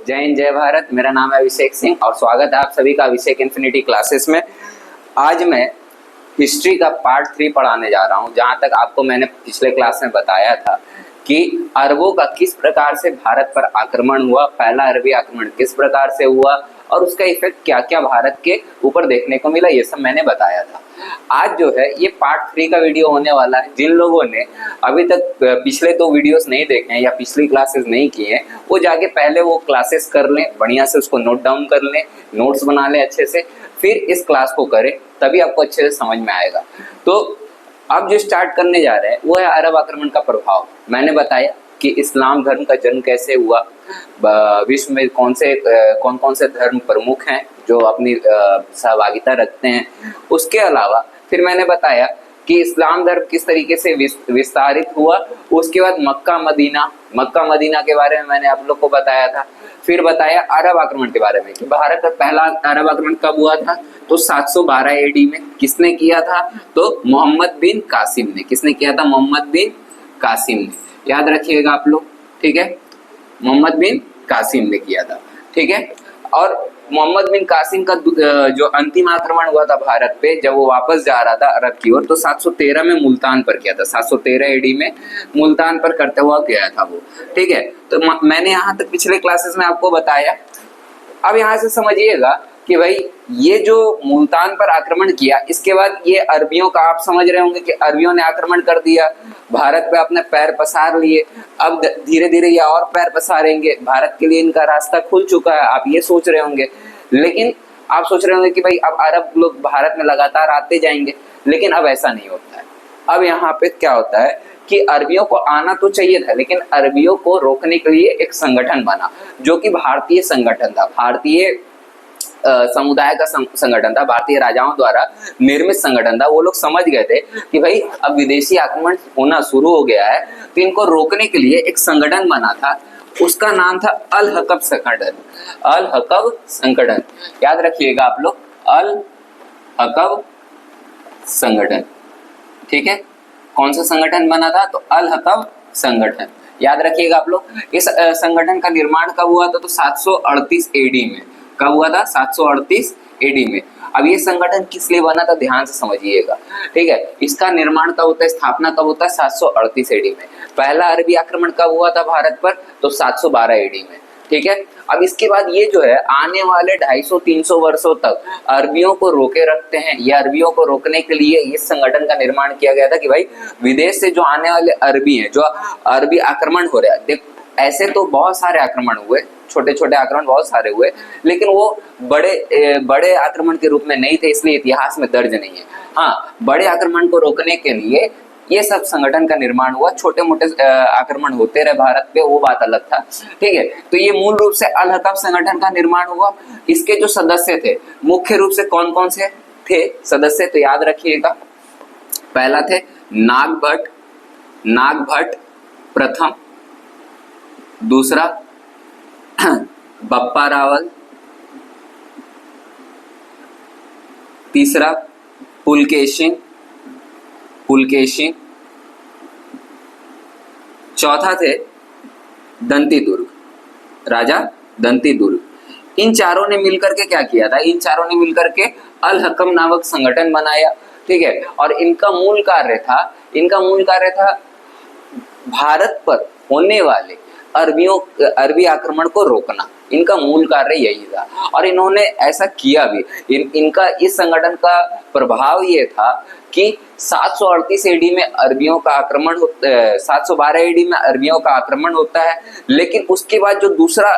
जय हिंद जय भारत। मेरा नाम है अभिषेक सिंह और स्वागत है आप सभी का अभिषेक इन्फिनिटी क्लासेस में। आज मैं हिस्ट्री का पार्ट 3 पढ़ाने जा रहा हूं। जहां तक आपको मैंने पिछले क्लास में बताया था कि अरबों का किस प्रकार से भारत पर आक्रमण हुआ, पहला अरबी आक्रमण किस प्रकार से हुआ और उसका इफेक्ट क्या क्या भारत के ऊपर देखने को मिला, ये सब मैंने बताया था। आज जो है ये पार्ट 3 का वीडियो होने वाला है। जिन लोगों ने अभी तक पिछले 2 वीडियोस नहीं देखे हैं या पिछली क्लासेस नहीं की हैं, वो जाके पहले वो क्लासेस कर लें, बढ़िया से उसको नोट डाउन कर लें, नोट्स बना लें अच्छे से, फिर इस क्लास को करें, तभी आपको अच्छे से समझ में आएगा। तो अब जो स्टार्ट करने जा रहे हैं वो है अरब आक्रमण का प्रभाव। मैंने बताया कि इस्लाम धर्म का जन्म कैसे हुआ, विश्व में कौन कौन से धर्म प्रमुख हैं जो अपनी सहभागिता रखते हैं। उसके अलावा फिर मैंने बताया कि इस्लाम धर्म किस तरीके से विस्तारित हुआ। उसके बाद मक्का मदीना के बारे में मैंने आप लोग को बताया था। फिर बताया अरब आक्रमण के बारे में कि भारत का पहला अरब आक्रमण कब हुआ था, तो 712 एडी में। किसने किया था, तो मोहम्मद बिन कासिम ने। किसने किया था, मोहम्मद बिन कासिम ने। याद रखिएगा आप लोग, ठीक है, मोहम्मद बिन कासिम ने किया था, ठीक है। और मोहम्मद बिन कासिम का जो अंतिम आक्रमण हुआ था भारत पे, जब वो वापस जा रहा था अरब की ओर, तो 713 में मुल्तान पर किया था। 713 एडी में मुल्तान पर करते हुआ गया था वो, ठीक है। तो मैंने यहाँ तक पिछले क्लासेस में आपको बताया। अब यहाँ से समझिएगा कि भाई ये जो मुल्तान पर आक्रमण किया, इसके बाद ये अरबियों का, आप समझ रहे होंगे कि अरबियों ने आक्रमण कर दिया, भारत पे अपने पैर पसार लिए। अब धीरे धीरे ये और पैर पसारेंगे, भारत के लिए इनका रास्ता खुल चुका है, आप ये सोच रहे होंगे। लेकिन आप सोच रहे होंगे कि भाई अब अरब लोग भारत में लगातार आते जाएंगे, लेकिन अब ऐसा नहीं होता है। अब यहाँ पे क्या होता है कि अरबियों को आना तो चाहिए था, लेकिन अरबियों को रोकने के लिए एक संगठन बना, जो कि भारतीय संगठन था, भारतीय समुदाय का संगठन था, भारतीय राजाओं द्वारा निर्मित संगठन था। वो लोग समझ गए थे कि भाई अब विदेशी आक्रमण होना शुरू हो गया है, तो इनको रोकने के लिए एक संगठन बना था। उसका नाम था अल हकब संगठन। अल हकब संगठन, याद रखिएगा आप लोग, अल हकब संगठन, ठीक है। कौन सा संगठन बना था, तो अल हकब संगठन, याद रखिएगा आप लोग। इस संगठन का निर्माण कब हुआ था, तो 738 एडी में। कब हुआ था, 738 एडी में। अब ये संगठन किस लिए बना था, ध्यान से समझिएगा, ठीक है। इसका निर्माण कब होता है, स्थापना कब होता है, 738 एडी में। पहला अरबी आक्रमण कब हुआ था भारत पर, तो 712 एडी में, ठीक है। अब इसके बाद ये जो है आने वाले 250-300 वर्षों तक अरबियों को रोके रखते हैं। ये अरबियों को रोकने के लिए इस संगठन का निर्माण किया गया था कि भाई विदेश से जो आने वाले अरबी हैं, जो अरबी आक्रमण हो रहा है, देख ऐसे तो बहुत सारे आक्रमण हुए, छोटे छोटे आक्रमण बहुत सारे हुए, लेकिन वो बड़े आक्रमण के रूप में नहीं थे, इसलिए इतिहास में दर्ज नहीं है। हाँ, बड़े आक्रमण को रोकने के लिए ये सब संगठन का निर्माण हुआ। छोटे मोटे आक्रमण होते रहे भारत पे, वो बात अलग था, ठीक है। तो ये मूल रूप से अल हकब संगठन का निर्माण हुआ। इसके जो सदस्य थे, मुख्य रूप से कौन कौन से थे सदस्य, तो याद रखिएगा। पहला थे नागभट्ट प्रथम, दूसरा बप्पा रावल, तीसरा पुलकेशिन, चौथा थे दंतीदुर्ग, राजा दंतीदुर्ग। इन चारों ने मिलकर के क्या किया था, इन चारों ने मिलकर के अल हकम नामक संगठन बनाया, ठीक है। और इनका मूल कार्य था भारत पर होने वाले अरबी आक्रमण को रोकना। इनका मूल कार्य यही था और इन्होंने ऐसा किया भी। इनका इस संगठन का प्रभाव ये था कि 738 एडी में अरबियों का आक्रमण 712 एडी में अरबियों का आक्रमण होता है, लेकिन उसके बाद जो दूसरा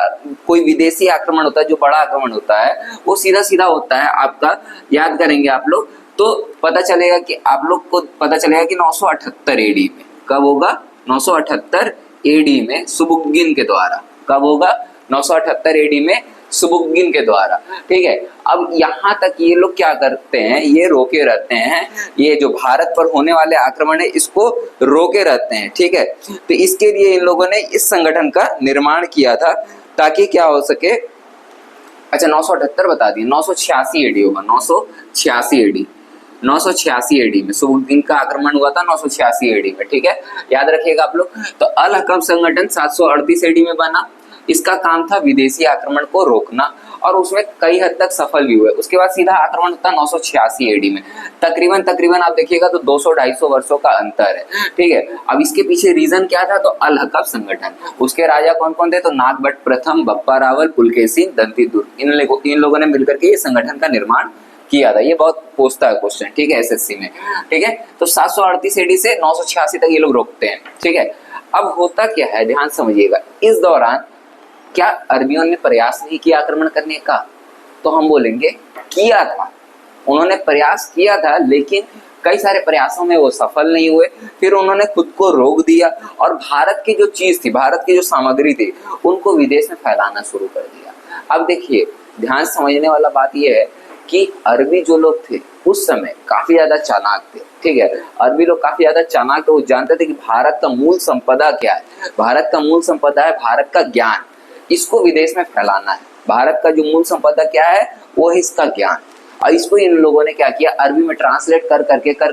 कोई विदेशी आक्रमण होता है, जो बड़ा आक्रमण होता है, वो सीधा होता है आपका, याद करेंगे आप लोग तो पता चलेगा कि आप लोग को पता चलेगा कि 978 एडी में। कब होगा, 978 एडी में सुबुक्किन के द्वारा। कब होगा, 978 एडी में सुबुक्किन के द्वारा, ठीक है। अब यहाँ तक ये लोग क्या करते हैं, ये रोके रहते हैं, ये जो भारत पर होने वाले आक्रमण है इसको रोके रहते हैं, ठीक है। तो इसके लिए इन लोगों ने इस संगठन का निर्माण किया था ताकि क्या हो सके। अच्छा, 978 बता दिए, 986 एडी होगा, 986 एडी, 986 एडी में सुबुक्किन का आक्रमण हुआ था, 986 एडी में, ठीक है, याद रखिएगा आप लोग। तो अल हकम संगठन 738 एडी में बना, इसका काम था विदेशी आक्रमण को रोकना और उसमें कई हद तक सफल भी हुए। उसके बाद सीधा आक्रमण होता 986 एडी में। तकरीबन आप देखिएगा तो 200-250 वर्षों का अंतर है, ठीक है। अब इसके पीछे रीजन क्या था, तो अल हकब संगठन। उसके राजा कौन कौन थे, तो नागभट्ट प्रथम, बप्पा रावल, पुलकेशिन, दंती दुर्ग, इन लोगों ने मिलकर के ये संगठन का निर्माण किया था। ये बहुत पूछता है क्वेश्चन, ठीक है, एसएससी में, ठीक है। तो 738 एडी से 986 तक ये लोग रोकते हैं, ठीक है। अब होता क्या है, ध्यान समझिएगा, इस दौरान क्या अरबियों ने प्रयास नहीं किया आक्रमण करने का, तो हम बोलेंगे किया था, उन्होंने प्रयास किया था, लेकिन कई सारे प्रयासों में वो सफल नहीं हुए। फिर उन्होंने खुद को रोक दिया और भारत की जो चीज थी, भारत की जो सामग्री थी, उनको विदेश में फैलाना शुरू कर दिया। अब देखिए, ध्यान समझने वाला बात यह है कि अरबी जो लोग थे उस समय काफी ज्यादा चालाक थे, ठीक है। अरबी लोग काफी ज्यादा चालाक थे, वो जानते थे कि भारत का मूल संपदा क्या है। भारत का मूल संपदा है भारत का ज्ञान, इसको विदेश में फैलाना है। भारत का जो मूल संपदा क्या है, वो है इसका ज्ञान, और इसको इन लोगों ने क्या किया, अरबी में ट्रांसलेट कर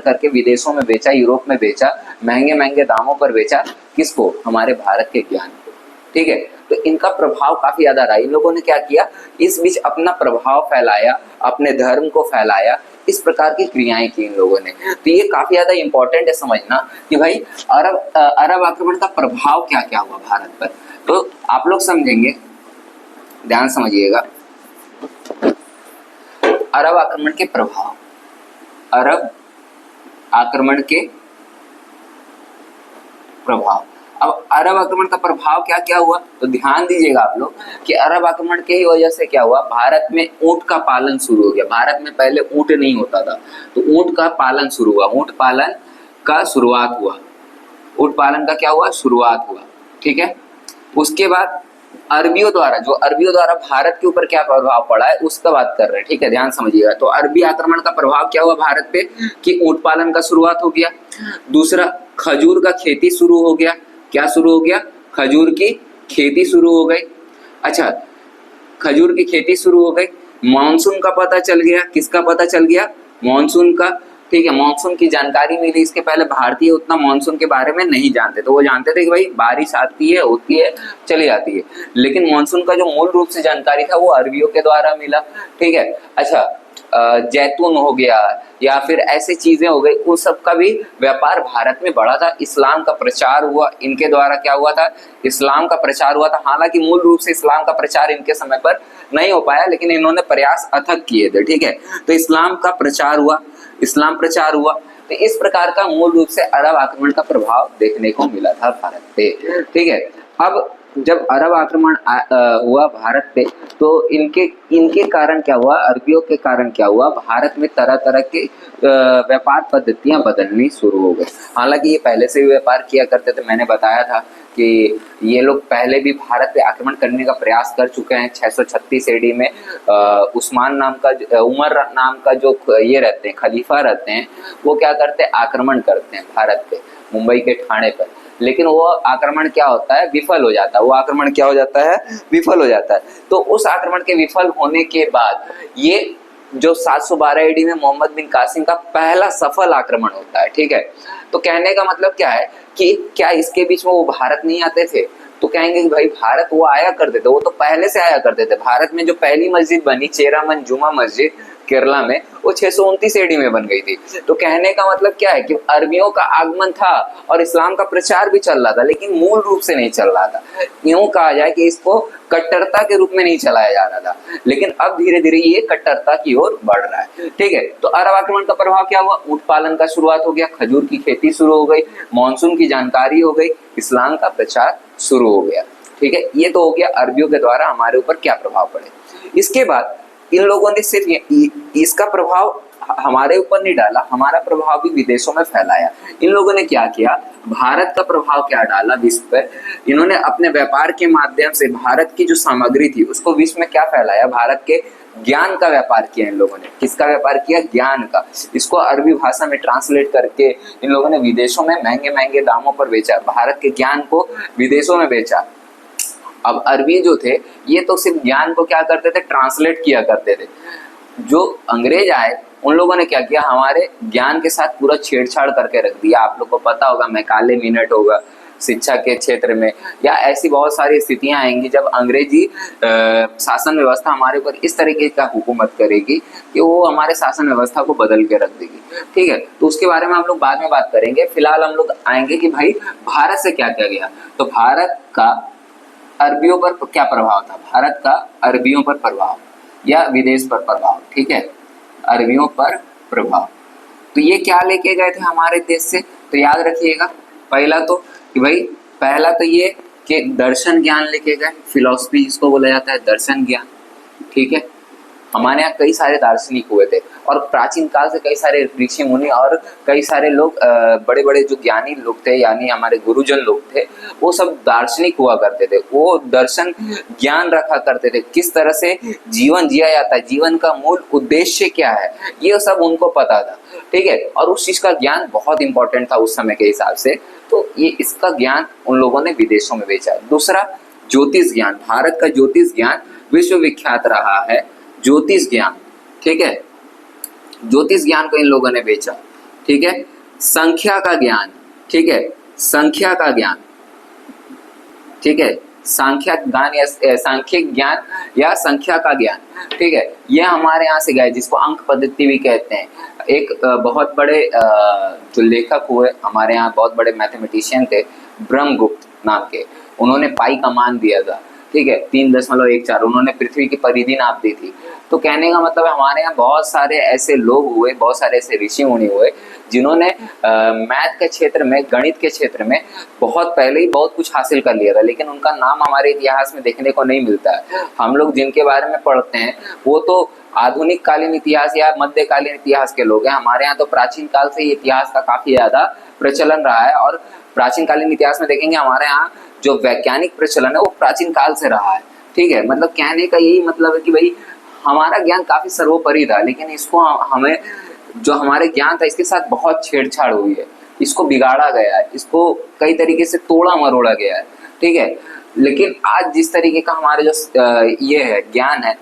करके विदेशों में बेचा, यूरोप में बेचा, महंगे महंगे दामों पर बेचा। किसको, हमारे भारत के ज्ञान को, ठीक है। तो इनका प्रभाव काफी ज्यादा रहा। इन लोगों ने क्या किया, इस बीच अपना प्रभाव फैलाया, अपने धर्म को फैलाया, इस प्रकार की क्रियाएं की इन लोगों ने। तो ये काफी ज्यादा इंपॉर्टेंट है समझना कि भाई अरब आक्रमण का प्रभाव क्या क्या हुआ भारत पर। तो आप लोग समझेंगे, ध्यान समझिएगा, अरब आक्रमण के प्रभाव, अरब आक्रमण के प्रभाव। अब अरब आक्रमण का प्रभाव क्या क्या हुआ, तो ध्यान दीजिएगा आप लोग कि अरब आक्रमण के ही वजह से क्या हुआ, भारत में ऊंट का पालन शुरू हो गया। भारत में पहले ऊंट नहीं होता था, तो ऊंट का पालन शुरू हुआ, ऊंट पालन का शुरुआत हुआ, ऊंट पालन का क्या हुआ, शुरुआत हुआ, ठीक है। उसके बाद अरबियों द्वारा भारत के ऊपर क्या प्रभाव पड़ा है उसका बात कर रहे हैं, ठीक है, ध्यान समझिएगा। तो अरबी आक्रमण का प्रभाव क्या हुआ भारत पे, कि ऊंट पालन का शुरुआत हो गया। दूसरा, खजूर का खेती शुरू हो गया। क्या शुरू हो गया, खजूर की खेती शुरू हो गई। अच्छा, खजूर की खेती शुरू हो गई। मानसून का पता चल गया, किसका पता चल गया, मानसून का, ठीक है। मानसून की जानकारी मिली, इसके पहले भारतीय उतना मानसून के बारे में नहीं जानते, तो वो जानते थे कि भाई बारिश आती है, होती है, चली जाती है, लेकिन मानसून का जो मूल रूप से जानकारी था वो अरबियों के द्वारा मिला, ठीक है। अच्छा, जैतून हो गया या फिर ऐसी चीजें हो गई, उन सब का भी व्यापार भारत में बढ़ा था। इस्लाम का प्रचार हुआ, इनके द्वारा क्या हुआ था, इस्लाम का प्रचार हुआ था। हालांकि मूल रूप से इस्लाम का प्रचार इनके समय पर नहीं हो पाया, लेकिन इन्होंने प्रयास अथक किए थे, ठीक है। तो इस्लाम का प्रचार हुआ, इस्लाम प्रचार हुआ। तो इस प्रकार का मूल रूप से अरब आक्रमण का प्रभाव देखने को मिला था भारत पे, ठीक है। अब जब अरब आक्रमण हुआ भारत पे, तो इनके कारण क्या हुआ, अरबियों के कारण क्या हुआ, भारत में तरह तरह के व्यापार पद्धतियां बदलनी शुरू हो गई। हालांकि ये पहले से भी व्यापार किया करते थे, मैंने बताया था कि ये लोग पहले भी भारत पे आक्रमण करने का प्रयास कर चुके हैं। 636 एडी में उस्मान नाम का, उमर नाम का जो ये रहते हैं, खलीफा रहते हैं, वो क्या करते हैं, आक्रमण करते हैं भारत पे, मुंबई के ठाणे पर। लेकिन वो आक्रमण क्या होता है, विफल हो जाता है। वो आक्रमण क्या हो जाता है, विफल हो जाता है। तो उस आक्रमण के विफल होने के बाद ये जो 712 एडी में मोहम्मद बिन कासिम का पहला सफल आक्रमण होता है, ठीक है। तो कहने का मतलब क्या है कि क्या इसके बीच में वो भारत नहीं आते थे, तो कहेंगे कि भाई भारत वो आया करते थे, वो तो पहले से आया करते थे। भारत में जो पहली मस्जिद बनी, चेरामन जुमा मस्जिद केरला में, वो 629 एडी में बन गई थी। तो कहने का मतलब क्या है कि अरबियों का आगमन था और इस्लाम का प्रचार भी चल रहा था, लेकिन मूल रूप से नहीं चल रहा था। यूं कहा जाए कि इसको कट्टरता के रूप में नहीं चलाया जा रहा था, लेकिन अब धीरे धीरे ये कट्टरता की ओर बढ़ रहा है, ठीक है। तो अरब आक्रमण का प्रभाव क्या हुआ, ऊंट पालन का शुरुआत हो गया, खजूर की खेती शुरू हो गई, मानसून की जानकारी हो गई, इस्लाम का प्रचार शुरू हो गया, ठीक है। ये तो हो गया अरबियों के द्वारा हमारे ऊपर क्या प्रभाव पड़े। इसके बाद इन लोगों ने सिर्फ इसका प्रभाव हमारे ऊपर नहीं डाला, हमारा प्रभाव भी विदेशों में फैलाया। इन लोगों ने क्या किया, भारत का प्रभाव क्या डाला विश्व पर, इन्होंने अपने व्यापार के माध्यम से भारत की जो सामग्री थी उसको विश्व में क्या फैलाया, भारत के ज्ञान का व्यापार किया इन लोगों ने। किसका व्यापार किया, ज्ञान का। इसको अरबी भाषा में ट्रांसलेट करके इन लोगों ने विदेशों में महंगे महंगे दामों पर बेचा, भारत के ज्ञान को विदेशों में बेचा। अब अरबी जो थे ये तो सिर्फ ज्ञान को क्या करते थे, ट्रांसलेट किया करते थे। जो अंग्रेज आए उन लोगों ने क्या किया, हमारे ज्ञान के साथ पूरा छेड़छाड़ करके रख दिया। आप लोग को पता होगा मैकाले मिनट होगा, शिक्षा के क्षेत्र में, या ऐसी बहुत सारी स्थितियां आएंगी जब अंग्रेजी शासन व्यवस्था हमारे ऊपर इस तरीके का हुकूमत करेगी कि वो हमारे शासन व्यवस्था को बदल के रख देगी। ठीक है, तो उसके बारे में हम लोग बाद में बात करेंगे। फिलहाल हम लोग आएंगे कि भाई भारत से क्या क्या गया। तो भारत का अरबियों पर क्या प्रभाव था, भारत का अरबियों पर प्रभाव या विदेश पर प्रभाव। ठीक है, अरबियों पर प्रभाव। तो ये क्या लेके गए थे हमारे देश से, तो याद रखिएगा पहला तो कि भाई पहला तो ये कि दर्शन ज्ञान लेके गए, फिलॉसफी जिसको बोला जाता है, दर्शन ज्ञान। ठीक है, हमारे यहाँ कई सारे दार्शनिक हुए थे और प्राचीन काल से कई सारे ऋषि मुनि और कई सारे लोग बड़े बड़े जो ज्ञानी लोग थे यानी हमारे गुरुजन लोग थे, वो सब दार्शनिक हुआ करते थे। वो दर्शन ज्ञान रखा करते थे, किस तरह से जीवन जिया जाता है, जीवन का मूल उद्देश्य क्या है, ये सब उनको पता था। ठीक है, और उस चीज का ज्ञान बहुत इंपॉर्टेंट था उस समय के हिसाब से। तो ये इसका ज्ञान उन लोगों ने विदेशों में बेचा। दूसरा, ज्योतिष ज्ञान। भारत का ज्योतिष ज्ञान विश्वविख्यात रहा है, ज्योतिष ज्ञान। ठीक है, ज्योतिष ज्ञान को इन लोगों ने बेचा। ठीक है, संख्या का ज्ञान। ठीक है, संख्या का ज्ञान। ठीक है, सांख्यिक ज्ञान या सांख्यिक ज्ञान या संख्या का ज्ञान। ठीक है, ये हमारे यहाँ से गए, जिसको अंक पद्धति भी कहते हैं। एक बहुत बड़े जो लेखक हुए हमारे यहाँ, बहुत बड़े मैथमेटिशियन थे, ब्रह्मगुप्त नाम के, उन्होंने पाई का मान दिया था। ठीक है, 3.14, उन्होंने पृथ्वी की परिधि नाप दी थी। तो कहने का मतलब है हमारे यहाँ बहुत सारे ऐसे लोग हुए, बहुत सारे ऐसे ऋषि मुनि हुए जिन्होंने मैथ के क्षेत्र में, गणित के क्षेत्र में बहुत पहले ही बहुत कुछ हासिल कर लिया था, लेकिन उनका नाम हमारे इतिहास में देखने को नहीं मिलता है। हम लोग जिनके बारे में पढ़ते हैं वो तो आधुनिक कालीन इतिहास या मध्यकालीन इतिहास के लोग हैं। हमारे यहाँ तो प्राचीन काल से इतिहास का काफी ज्यादा प्रचलन रहा है, और प्राचीन कालीन इतिहास में देखेंगे हमारे यहाँ जो वैज्ञानिक प्रचलन है वो प्राचीन काल से रहा है। ठीक है, मतलब कहने का यही मतलब है कि भाई हमारा ज्ञान काफी सर्वोपरि था, लेकिन इसको हमें जो हमारे ज्ञान था इसके साथ बहुत छेड़छाड़ हुई है, इसको बिगाड़ा गया है, इसको कई तरीके से तोड़ा मरोड़ा गया है। ठीक है, लेकिन आज जिस तरीके का हमारे जो ये है ज्ञान है,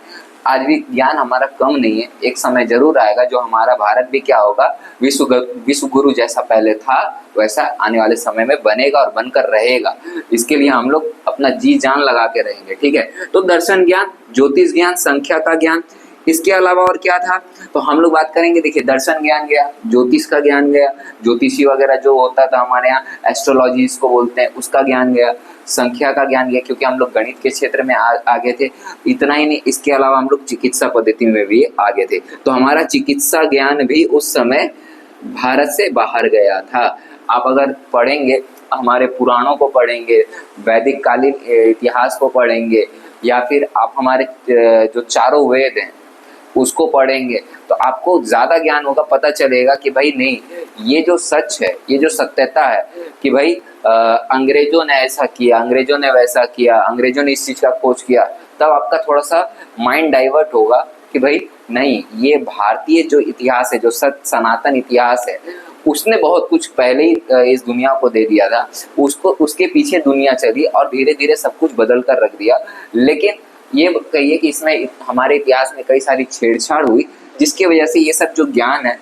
आज भी ज्ञान हमारा कम नहीं है। एक समय जरूर आएगा जो हमारा भारत भी क्या होगा, विश्व गुरु जैसा पहले था वैसा आने वाले समय में बनेगा और बनकर रहेगा। इसके लिए हम लोग अपना जी जान लगा के रहेंगे। ठीक है, तो दर्शन ज्ञान, ज्योतिष ज्ञान, संख्या का ज्ञान, इसके अलावा और क्या था तो हम लोग बात करेंगे। देखिए, दर्शन ज्ञान गया, ज्योतिष का ज्ञान गया, ज्योतिषी वगैरह जो होता था हमारे यहाँ, एस्ट्रोलॉजी इसको बोलते हैं, उसका ज्ञान गया। संख्या का ज्ञान गया क्योंकि हम लोग गणित के क्षेत्र में आगे थे। इतना ही नहीं, इसके अलावा हम लोग चिकित्सा पद्धति में भी आगे थे। तो हमारा चिकित्सा ज्ञान भी उस समय भारत से बाहर गया था। आप अगर पढ़ेंगे, हमारे पुराणों को पढ़ेंगे, वैदिक कालीन इतिहास को पढ़ेंगे, या फिर आप हमारे जो चारों वेद हैं उसको पढ़ेंगे, तो आपको ज्यादा ज्ञान होगा, पता चलेगा कि भाई नहीं, ये जो सच है, ये जो सत्यता है कि भाई अंग्रेजों ने ऐसा किया, अंग्रेजों ने वैसा किया, अंग्रेजों ने इस चीज का खोज किया, तब आपका थोड़ा सा माइंड डाइवर्ट होगा कि भाई नहीं, ये भारतीय जो इतिहास है, जो सनातन इतिहास है, उसने बहुत कुछ पहले ही इस दुनिया को दे दिया था, उसको उसके पीछे दुनिया चली और धीरे धीरे सब कुछ बदल कर रख दिया। लेकिन ये कहिए कि इसमें हमारे इतिहास में कई सारी छेड़छाड़ हुई, जिसकी वजह से ये सब जो ज्ञान है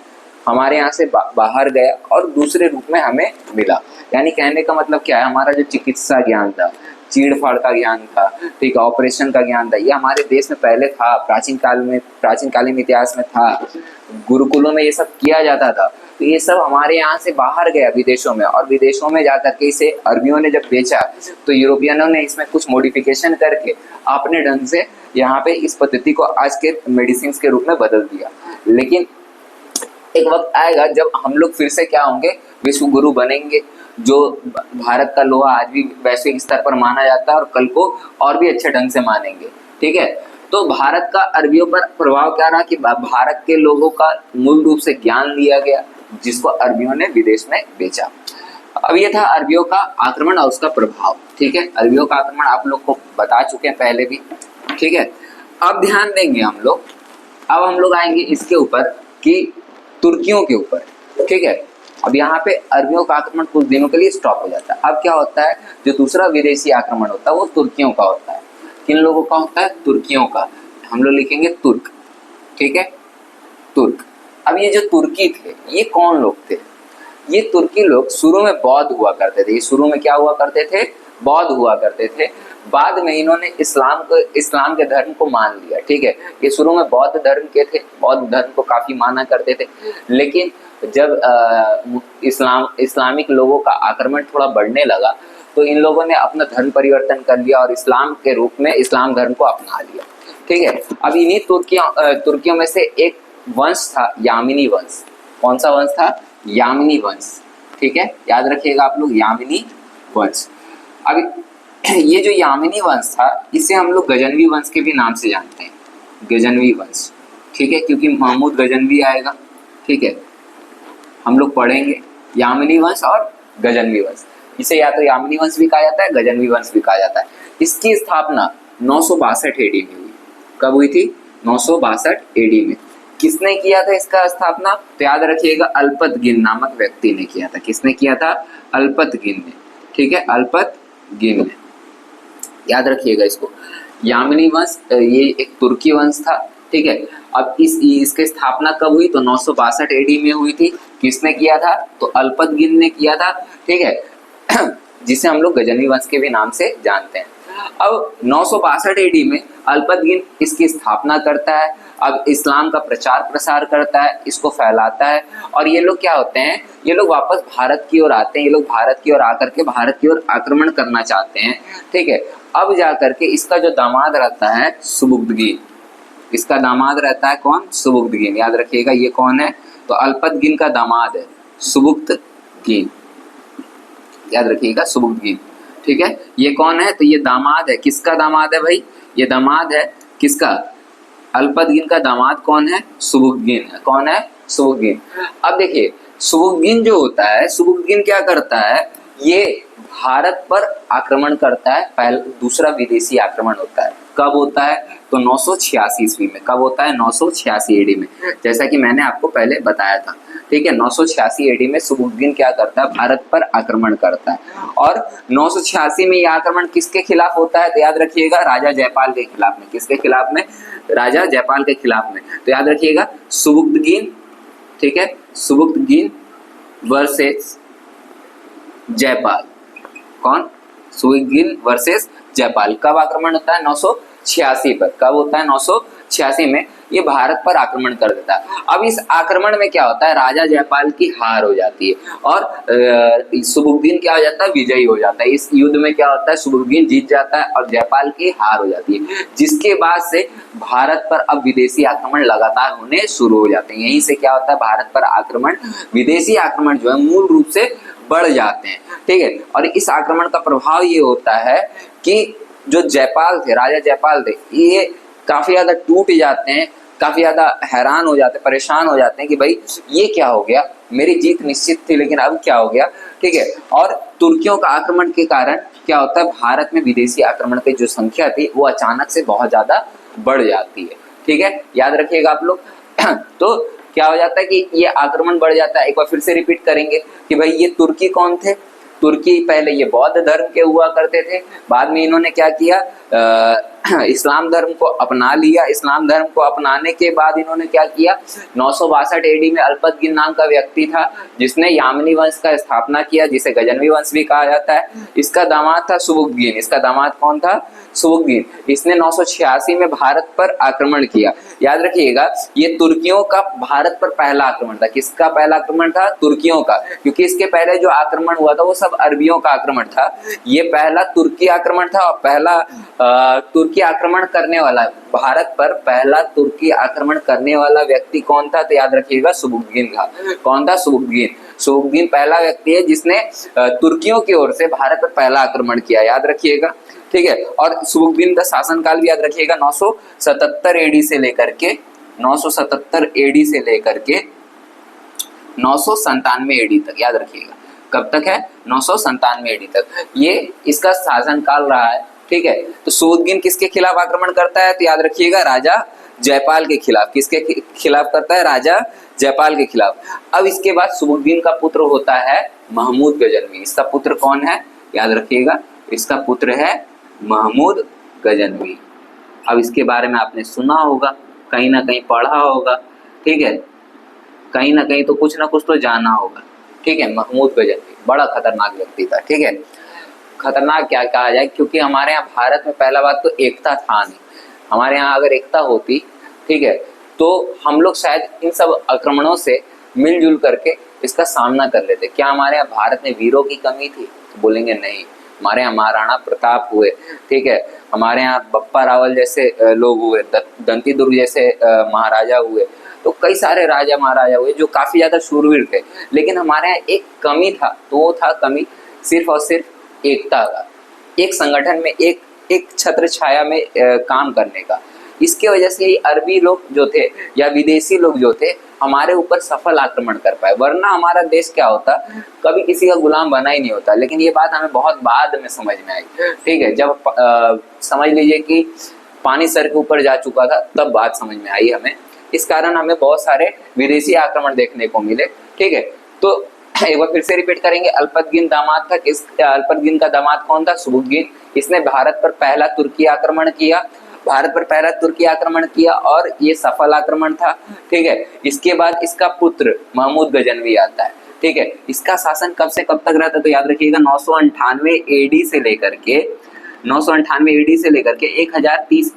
हमारे यहाँ से बाहर गया और दूसरे रूप में हमें मिला। यानी कहने का मतलब क्या है, हमारा जो चिकित्सा ज्ञान था, चीड़ फाड़ का ज्ञान था, ठीक है, ऑपरेशन का ज्ञान था, ये हमारे देश में पहले था, प्राचीन कालीन इतिहास में था, गुरुकुलों में ये सब किया जाता था। तो ये सब हमारे यहाँ से बाहर गया विदेशों में, और विदेशों में जाकर के इसे अरबियों ने जब बेचा तो यूरोपियनों ने इसमें कुछ मॉडिफिकेशन करके अपने ढंग से यहाँ पे इस पद्धति को आज के मेडिसिन के रूप में बदल दिया। लेकिन एक वक्त आएगा जब हम लोग फिर से क्या होंगे, विश्व गुरु बनेंगे, जो भारत का लोहा आज भी वैश्विक स्तर पर माना जाता है और कल को और भी अच्छे ढंग से मानेंगे। ठीक है, तो भारत का अरबियों पर प्रभाव क्या रहा कि भारत के लोगों का मूल रूप से ज्ञान लिया गया, जिसको अरबियों ने विदेश में बेचा। अब ये था अरबियों का आक्रमण और उसका प्रभाव। ठीक है, अरबियों का आक्रमण आप लोग को बता चुके हैं पहले भी। ठीक है, अब ध्यान देंगे हम लोग, अब हम लोग आएंगे इसके ऊपर कि तुर्कियों के ऊपर। ठीक है, अब यहाँ पे अरबियों का आक्रमण कुछ दिनों के लिए स्टॉप हो जाता है। अब क्या होता है, जो दूसरा विदेशी आक्रमण होता है वो तुर्कियों का होता है। किन लोगों का होता है, तुर्कियों का। हम लोग लिखेंगे तुर्क। ठीक है, तुर्क। अब ये जो तुर्की थे ये कौन लोग थे, ये तुर्की लोग शुरू में बौद्ध हुआ करते थे। ये शुरू में क्या हुआ करते थे? बौद्ध हुआ करते थे। बाद में इन्होंने इस्लाम के धर्म को मान लिया। ठीक है, ये शुरू में बौद्ध धर्म के थे, बौद्ध धर्म को काफी माना करते थे, लेकिन जब इस्लामिक लोगों का आक्रमण थोड़ा बढ़ने लगा तो इन लोगों ने अपना धर्म परिवर्तन कर लिया और इस्लाम के रूप में इस्लाम धर्म को अपना लिया। ठीक है, अब इन्हीं तुर्कियों में से एक वंश था यामिनी वंश। कौन सा वंश था? यामिनी वंश। ठीक है, याद रखिएगा आप लोग, यामिनी वंश। अब ये जो यामिनी वंश था इसे हम लोग गजनवी वंश के भी नाम से जानते हैं, गजनवी वंश। ठीक है, क्योंकि महमूद गजनवी आएगा। ठीक है, हम लोग पढ़ेंगे यामिनी वंश और गजनवी वंश। इसे या तो यामिनी वंश भी कहा जाता है, गजनवी वंश भी कहा जाता है। इसकी स्थापना 962 एडी में हुई। कब हुई थी? 962 एडी में। किसने किया था इसका स्थापना? तो याद रखिएगा, अल्पतगिन नामक व्यक्ति ने किया था। किसने किया था? अल्पतगिन ने। ठीक है, अल्पतगिन ने, याद रखिएगा इसको। यामिनी वंश ये एक तुर्की वंश था। ठीक है, अब इसकी स्थापना कब हुई? तो 962 एडी में हुई थी। किसने किया था? तो अल्पतगिन ने किया था। ठीक है, जिसे हम लोग गजनवी वंश के भी नाम से जानते हैं। अब 962 एडी में अल्पतगिन इसकी स्थापना करता है। अब इस्लाम का प्रचार प्रसार करता है, इसको फैलाता है, और ये लोग क्या होते हैं? ये लोग वापस भारत की ओर आते हैं। ये लोग भारत की ओर आकर के भारत की ओर आक्रमण करना चाहते हैं। ठीक है, अब जाकर के इसका जो दामाद रहता है सुबुक्तगिन, इसका दामाद रहता है कौन? सुबुक्तगिन। याद रखिएगा, ये कौन है? तो अल्पतगिन का दामाद है सुबुक्तगिन। याद रखिएगा, सुबुक्तगिन। ठीक है, ये कौन है? तो ये दामाद है। किसका दामाद है भाई? ये दामाद है किसका? अल्पतगिन का दामाद कौन है? सुबुक्तगिन। कौन है? सुबुक्तगिन। अब देखिए, सुबुक्तगिन जो होता है, सुबुक्तगिन क्या करता है? ये भारत पर आक्रमण करता है। पहला दूसरा विदेशी आक्रमण होता है। कब होता है? तो 986 ईस्वी में। कब होता है? 986 एडी में, जैसा कि मैंने आपको पहले बताया था। ठीक है, 986 एडी में सुबुक्तगिन क्या करता है? भारत पर आक्रमण करता है। और 986 में यह आक्रमण किसके खिलाफ होता है? तो याद रखिएगा, राजा जयपाल के खिलाफ में। किसके खिलाफ में? राजा जयपाल के खिलाफ में। तो याद रखिएगा, सुबुक्तगिन। ठीक है, सुबुक्तगिन वर्सेस जयपाल। कौन? सुबुक्तगिन वर्सेस जयपाल। कब आक्रमण होता है? 986 पर। कब होता है? 986 में ये भारत पर आक्रमण कर देता है। अब इस आक्रमण में क्या होता है? राजा जयपाल की हार हो जाती है और सुबुक्तगिन क्या हो जाता है? विजयी हो जाता है। इस युद्ध में क्या होता है? सुबुक्तगिन जीत जाता है और जयपाल की हार हो जाती है, जिसके बाद से भारत पर अब विदेशी आक्रमण लगातार होने शुरू हो जाते हैं। यहीं से क्या होता है? भारत पर आक्रमण, विदेशी आक्रमण जो है मूल रूप से बढ़ जाते हैं। ठीक है, और इस आक्रमण का प्रभाव ये होता है कि जो जयपाल थे, राजा जयपाल थे, ये काफी ज्यादा टूट जाते हैं, काफी ज्यादा हैरान हो जाते हैं, परेशान हो जाते हैं कि भाई ये क्या हो गया? मेरी जीत निश्चित थी, लेकिन अब क्या हो गया? ठीक है, और तुर्कियों का आक्रमण के कारण क्या होता है? भारत में विदेशी आक्रमण की जो संख्या थी वो अचानक से बहुत ज्यादा बढ़ जाती है। ठीक है, याद रखिएगा आप लोग। तो क्या हो जाता है कि ये आक्रमण बढ़ जाता है। एक बार फिर से रिपीट करेंगे कि भाई ये तुर्की कौन थे? तुर्की पहले ये बौद्ध धर्म के हुआ करते थे, बाद में इन्होंने क्या किया? इस्लाम धर्म को अपना लिया। इस्लाम धर्म को अपनाने के बाद इन्होंने क्या किया? 962 एडी में अल्पतगिन नाम का व्यक्ति था जिसने यामिनी वंश का स्थापना किया, जिसे गजनवी वंश भी कहा जाता है। इसका दामाद था सुबुक्तगिन। इसका दामाद कौन था? सुबुक्तगिन। इसने 986 में भारत पर आक्रमण किया। याद रखिएगा, ये तुर्कियों का भारत पर पहला आक्रमण था। किसका पहला आक्रमण था? तुर्कियों का, क्योंकि इसके पहले जो आक्रमण हुआ था वो सब अरबियों का आक्रमण था। ये पहला तुर्की आक्रमण था और पहला तुर्की आक्रमण करने वाला, भारत पर पहला तुर्की आक्रमण करने वाला व्यक्ति कौन था? तो याद रखिएगा, सुबुक्तगिन था। कौन था? सुबुक्तगिन। सुबुक्तगिन पहला व्यक्ति है जिसने तुर्कियों की ओर से भारत पर पहला आक्रमण किया। याद रखिएगा, ठीक है। और सुबुक्तगिन का शासनकाल भी याद रखिएगा, 977 एडी से लेकर के 977 एडी से लेकर के 997 एडी तक। याद रखिएगा, कब तक है? 997 एडी तक ये इसका शासनकाल रहा है। ठीक है, तो सुबुक्तगिन किसके खिलाफ आक्रमण करता है? तो याद रखिएगा, राजा जयपाल के खिलाफ। किसके खिलाफ करता है? राजा जयपाल के खिलाफ। अब इसके बाद सुबुक्तगिन का पुत्र होता है महमूद गजनवी। इसका पुत्र कौन है? याद रखिएगा, इसका पुत्र है महमूद गजनवी। अब इसके बारे में आपने सुना होगा, कहीं ना कहीं पढ़ा होगा, ठीक है, कहीं ना कहीं तो कुछ ना कुछ तो जाना होगा। ठीक है, महमूद गजनवी बड़ा खतरनाक व्यक्ति था। ठीक है, खतरनाक क्या कहा जाए, क्योंकि हमारे यहाँ भारत में पहला बात तो एकता था नहीं। हमारे यहाँ अगर एकता होती, ठीक है, तो हम लोग शायद इन सब आक्रमणों से मिलजुल करके इसका सामना कर लेते। क्या हमारे यहाँ भारत में वीरों की कमी थी? तो बोलेंगे नहीं। हमारे यहाँ महाराणा प्रताप हुए, ठीक है, हमारे यहाँ बप्पा रावल जैसे लोग हुए, दंती दुर्ग जैसे महाराजा हुए, तो कई सारे राजा महाराजा हुए जो काफी ज्यादा शूरवीर थे। लेकिन हमारे यहाँ एक कमी था, तो वो था कमी सिर्फ और सिर्फ एकता का, एक संगठन में एक छत्र छाया में काम करने का। इसके वजह से ही अरबी लोग जो थे या विदेशी लोग जो थे हमारे ऊपर सफल आक्रमण कर पाए, वरना हमारा देश क्या होता, कभी किसी का गुलाम बना ही नहीं होता। लेकिन ये बात हमें बहुत बाद में समझ में आई। ठीक है, जब समझ लीजिए कि पानी सर के ऊपर जा चुका था, तब बात समझ में आई हमें। इस कारण हमें बहुत सारे विदेशी आक्रमण देखने को मिले। ठीक है, तो एक बार फिर से रिपीट करेंगे। अल्पतगिन दामाद था, किस अल्पतगिन का दामाद कौन था? सुबुक्तगिन। इसने भारत पर पहला तुर्की आक्रमण किया, और ये सफल आक्रमण था। ठीक है, इसके बाद इसका पुत्र महमूद गजनवी आता है। ठीक है, इसका शासन कब से कब तक रहता है? तो याद रखिएगा 998 एडी से लेकर के 1030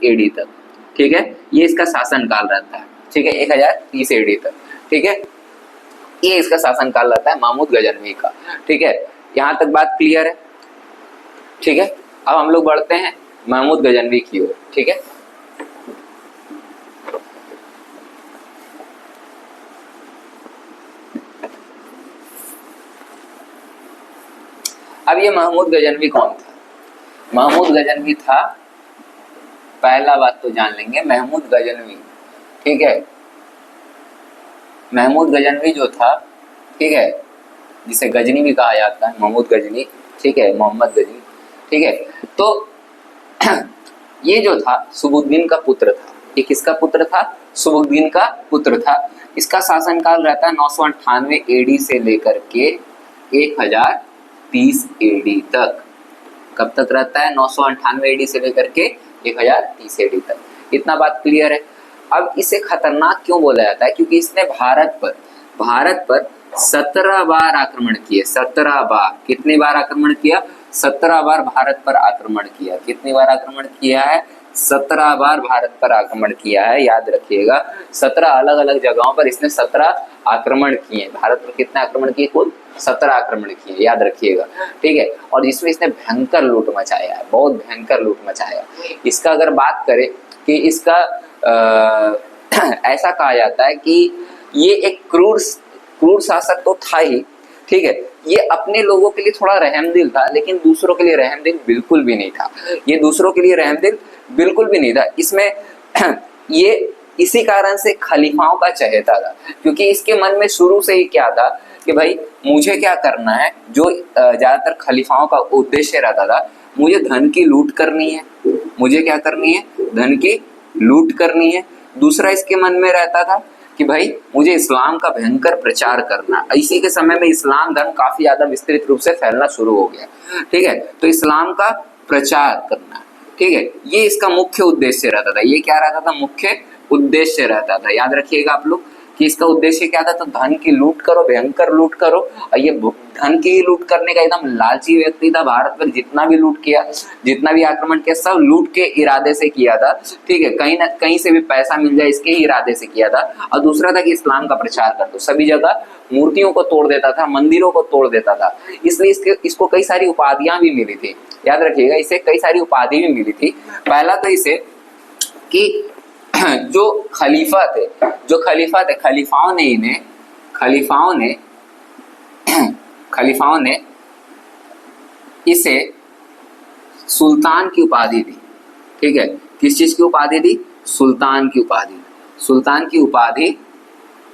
एडी तक। ठीक है, ये इसका शासन काल रहता है। ठीक है, 1030 एडी तक। ठीक है, ये इसका शासन काल रहता है महमूद गजनवी का। ठीक है, यहाँ तक बात क्लियर है? ठीक है, अब हम लोग बढ़ते हैं महमूद गजनवी की ओर। ठीक है, अब ये महमूद गजनवी कौन था? महमूद गजनवी था, पहला बात तो जान लेंगे, महमूद गजनवी, ठीक है, महमूद गजनवी जो था, ठीक है, जिसे गजनी भी कहा जाता है, महमूद गजनी, ठीक है, मोहम्मद गजनी। ठीक है, तो ये जो था सुबुक्तगिन का पुत्र था। ये किसका पुत्र था? सुबुक्तगिन का पुत्र था। इसका शासनकाल रहता है 998 एडी से लेकर के 1030 एडी तक। कब तक रहता है? 998 एडी से लेकर के 1030 एडी तक। इतना बात क्लियर है? अब इसे खतरनाक क्यों बोला जाता है? क्योंकि इसने भारत पर 17 बार आक्रमण किए। 17 बार। कितनी बार आक्रमण किया? 17 बार भारत पर आक्रमण किया। कितनी बार आक्रमण किया है? 17 बार भारत पर आक्रमण किया है। याद रखिएगा, 17 अलग अलग जगहों पर इसने 17 आक्रमण किए। भारत पर कितने आक्रमण किए? कुल 17 आक्रमण किए, याद रखिएगा। ठीक है, और इसमें इसने भयंकर लूट मचाया है, बहुत भयंकर लूट मचाया। इसका अगर बात करें कि इसका ऐसा कहा जाता है कि ये एक क्रूर शासक तो था ही। ठीक है, ये अपने लोगों के लिए थोड़ा रहमदिल था, लेकिन दूसरों के लिए रहमदिल बिल्कुल भी नहीं था। ये दूसरों के लिए रहमदिल बिल्कुल भी नहीं था। इसमें ये इसी कारण से खलीफाओं का चहेता था, क्योंकि इसके मन में शुरू से ही क्या था कि भाई मुझे क्या करना है। जो ज्यादातर खलीफाओं का उद्देश्य रहता था, मुझे धन की लूट करनी है। मुझे क्या करनी है? धन की लूट करनी है। दूसरा इसके मन में रहता था कि भाई मुझे इस्लाम का भयंकर प्रचार करना। इसी के समय में इस्लाम धर्म काफी ज्यादा विस्तृत रूप से फैलना शुरू हो गया। ठीक है, तो इस्लाम का प्रचार करना, ठीक है, ये इसका मुख्य उद्देश्य रहता था। ये क्या रहता था? मुख्य उद्देश्य रहता था। याद रखिएगा आप लोग कि इसका उद्देश्य क्या था? तो धन की लूट करो, भयंकर लूट करो। और ये धन की लूट करने का एकदम लालची व्यक्ति था। भारत पर जितना भी लूट किया, जितना भी आक्रमण किया, सब लूट के इरादे से किया था। ठीक है, कहीं ना कहीं से भी पैसा मिल जाए, इसके ही इरादे से किया था। और दूसरा था कि इस्लाम का प्रचार कर दो। सभी जगह मूर्तियों को तोड़ देता था, मंदिरों को तोड़ देता था। इसलिए इसको कई सारी उपाधियां भी मिली थी। याद रखिएगा, इसे कई सारी उपाधि भी मिली थी। पहला तो इसे कि जो खलीफा थे, खलीफाओं ने इसे सुल्तान की उपाधि दी। ठीक है, किस चीज की उपाधि दी? सुल्तान की उपाधि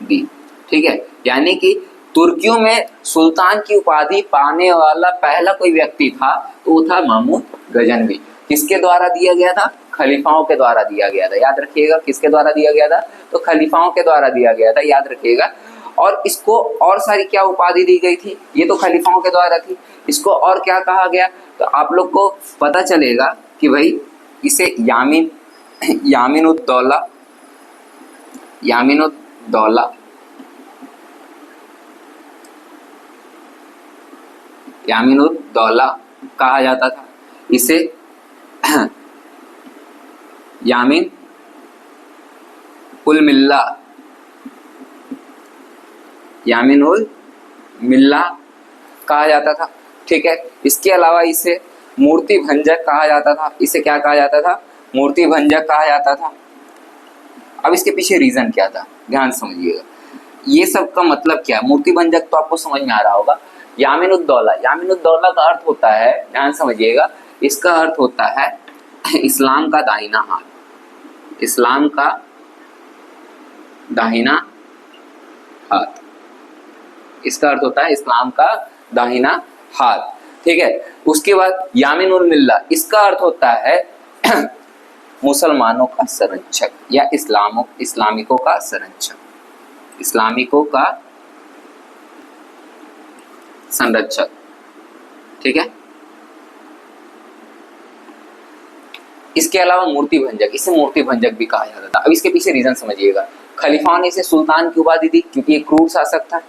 दी। ठीक है, यानी कि तुर्कियों में सुल्तान की उपाधि पाने वाला पहला कोई व्यक्ति था, तो वो था महमूद गजनवी। किसके द्वारा दिया गया था? खलीफाओं के द्वारा दिया गया था। याद रखिएगा, किसके द्वारा दिया गया था? तो खलीफाओं के द्वारा दिया गया था। याद रखिएगा। और इसको और सारी क्या उपाधि दी गई थी? ये तो खलीफाओं के द्वारा थी। इसको और क्या कहा गया? तो आप लोग को पता चलेगा कि भाई इसे यामीनुद्दौला यामीनुल दौला कहा जाता था। इसे यामीन उल मिल्ला, यामीन उल मिल्ला कहा जाता था। ठीक है, इसके अलावा इसे मूर्ति भंजक कहा जाता था। इसे क्या कहा जाता था? मूर्ति भंजक कहा जाता था। अब इसके पीछे रीजन क्या था, ध्यान समझिएगा। ये सब का मतलब क्या है? मूर्ति भंजक तो आपको समझ में आ रहा होगा। यामीन उद दौला, यामीन उद दौला का अर्थ होता है, ध्यान समझिएगा, इसका अर्थ होता है इस्लाम का दाहिना हाथ। इस्लाम का दाहिना हाथ, इसका अर्थ होता है इस्लाम का दाहिना हाथ। ठीक है, उसके बाद यामीन उल मिल्ला, इसका अर्थ होता है मुसलमानों का संरक्षक या इस्लामिकों का संरक्षक, इस्लामिकों का संरक्षक। ठीक है, इसके अलावा मूर्ति भंजक, इसे मूर्ति भंजक भी कहा जाता था। अब इसके पीछे रीजन समझिएगा। खलीफाओं ने इसे सुल्तान की उपाधि दी क्योंकि ये क्रूर शासक था,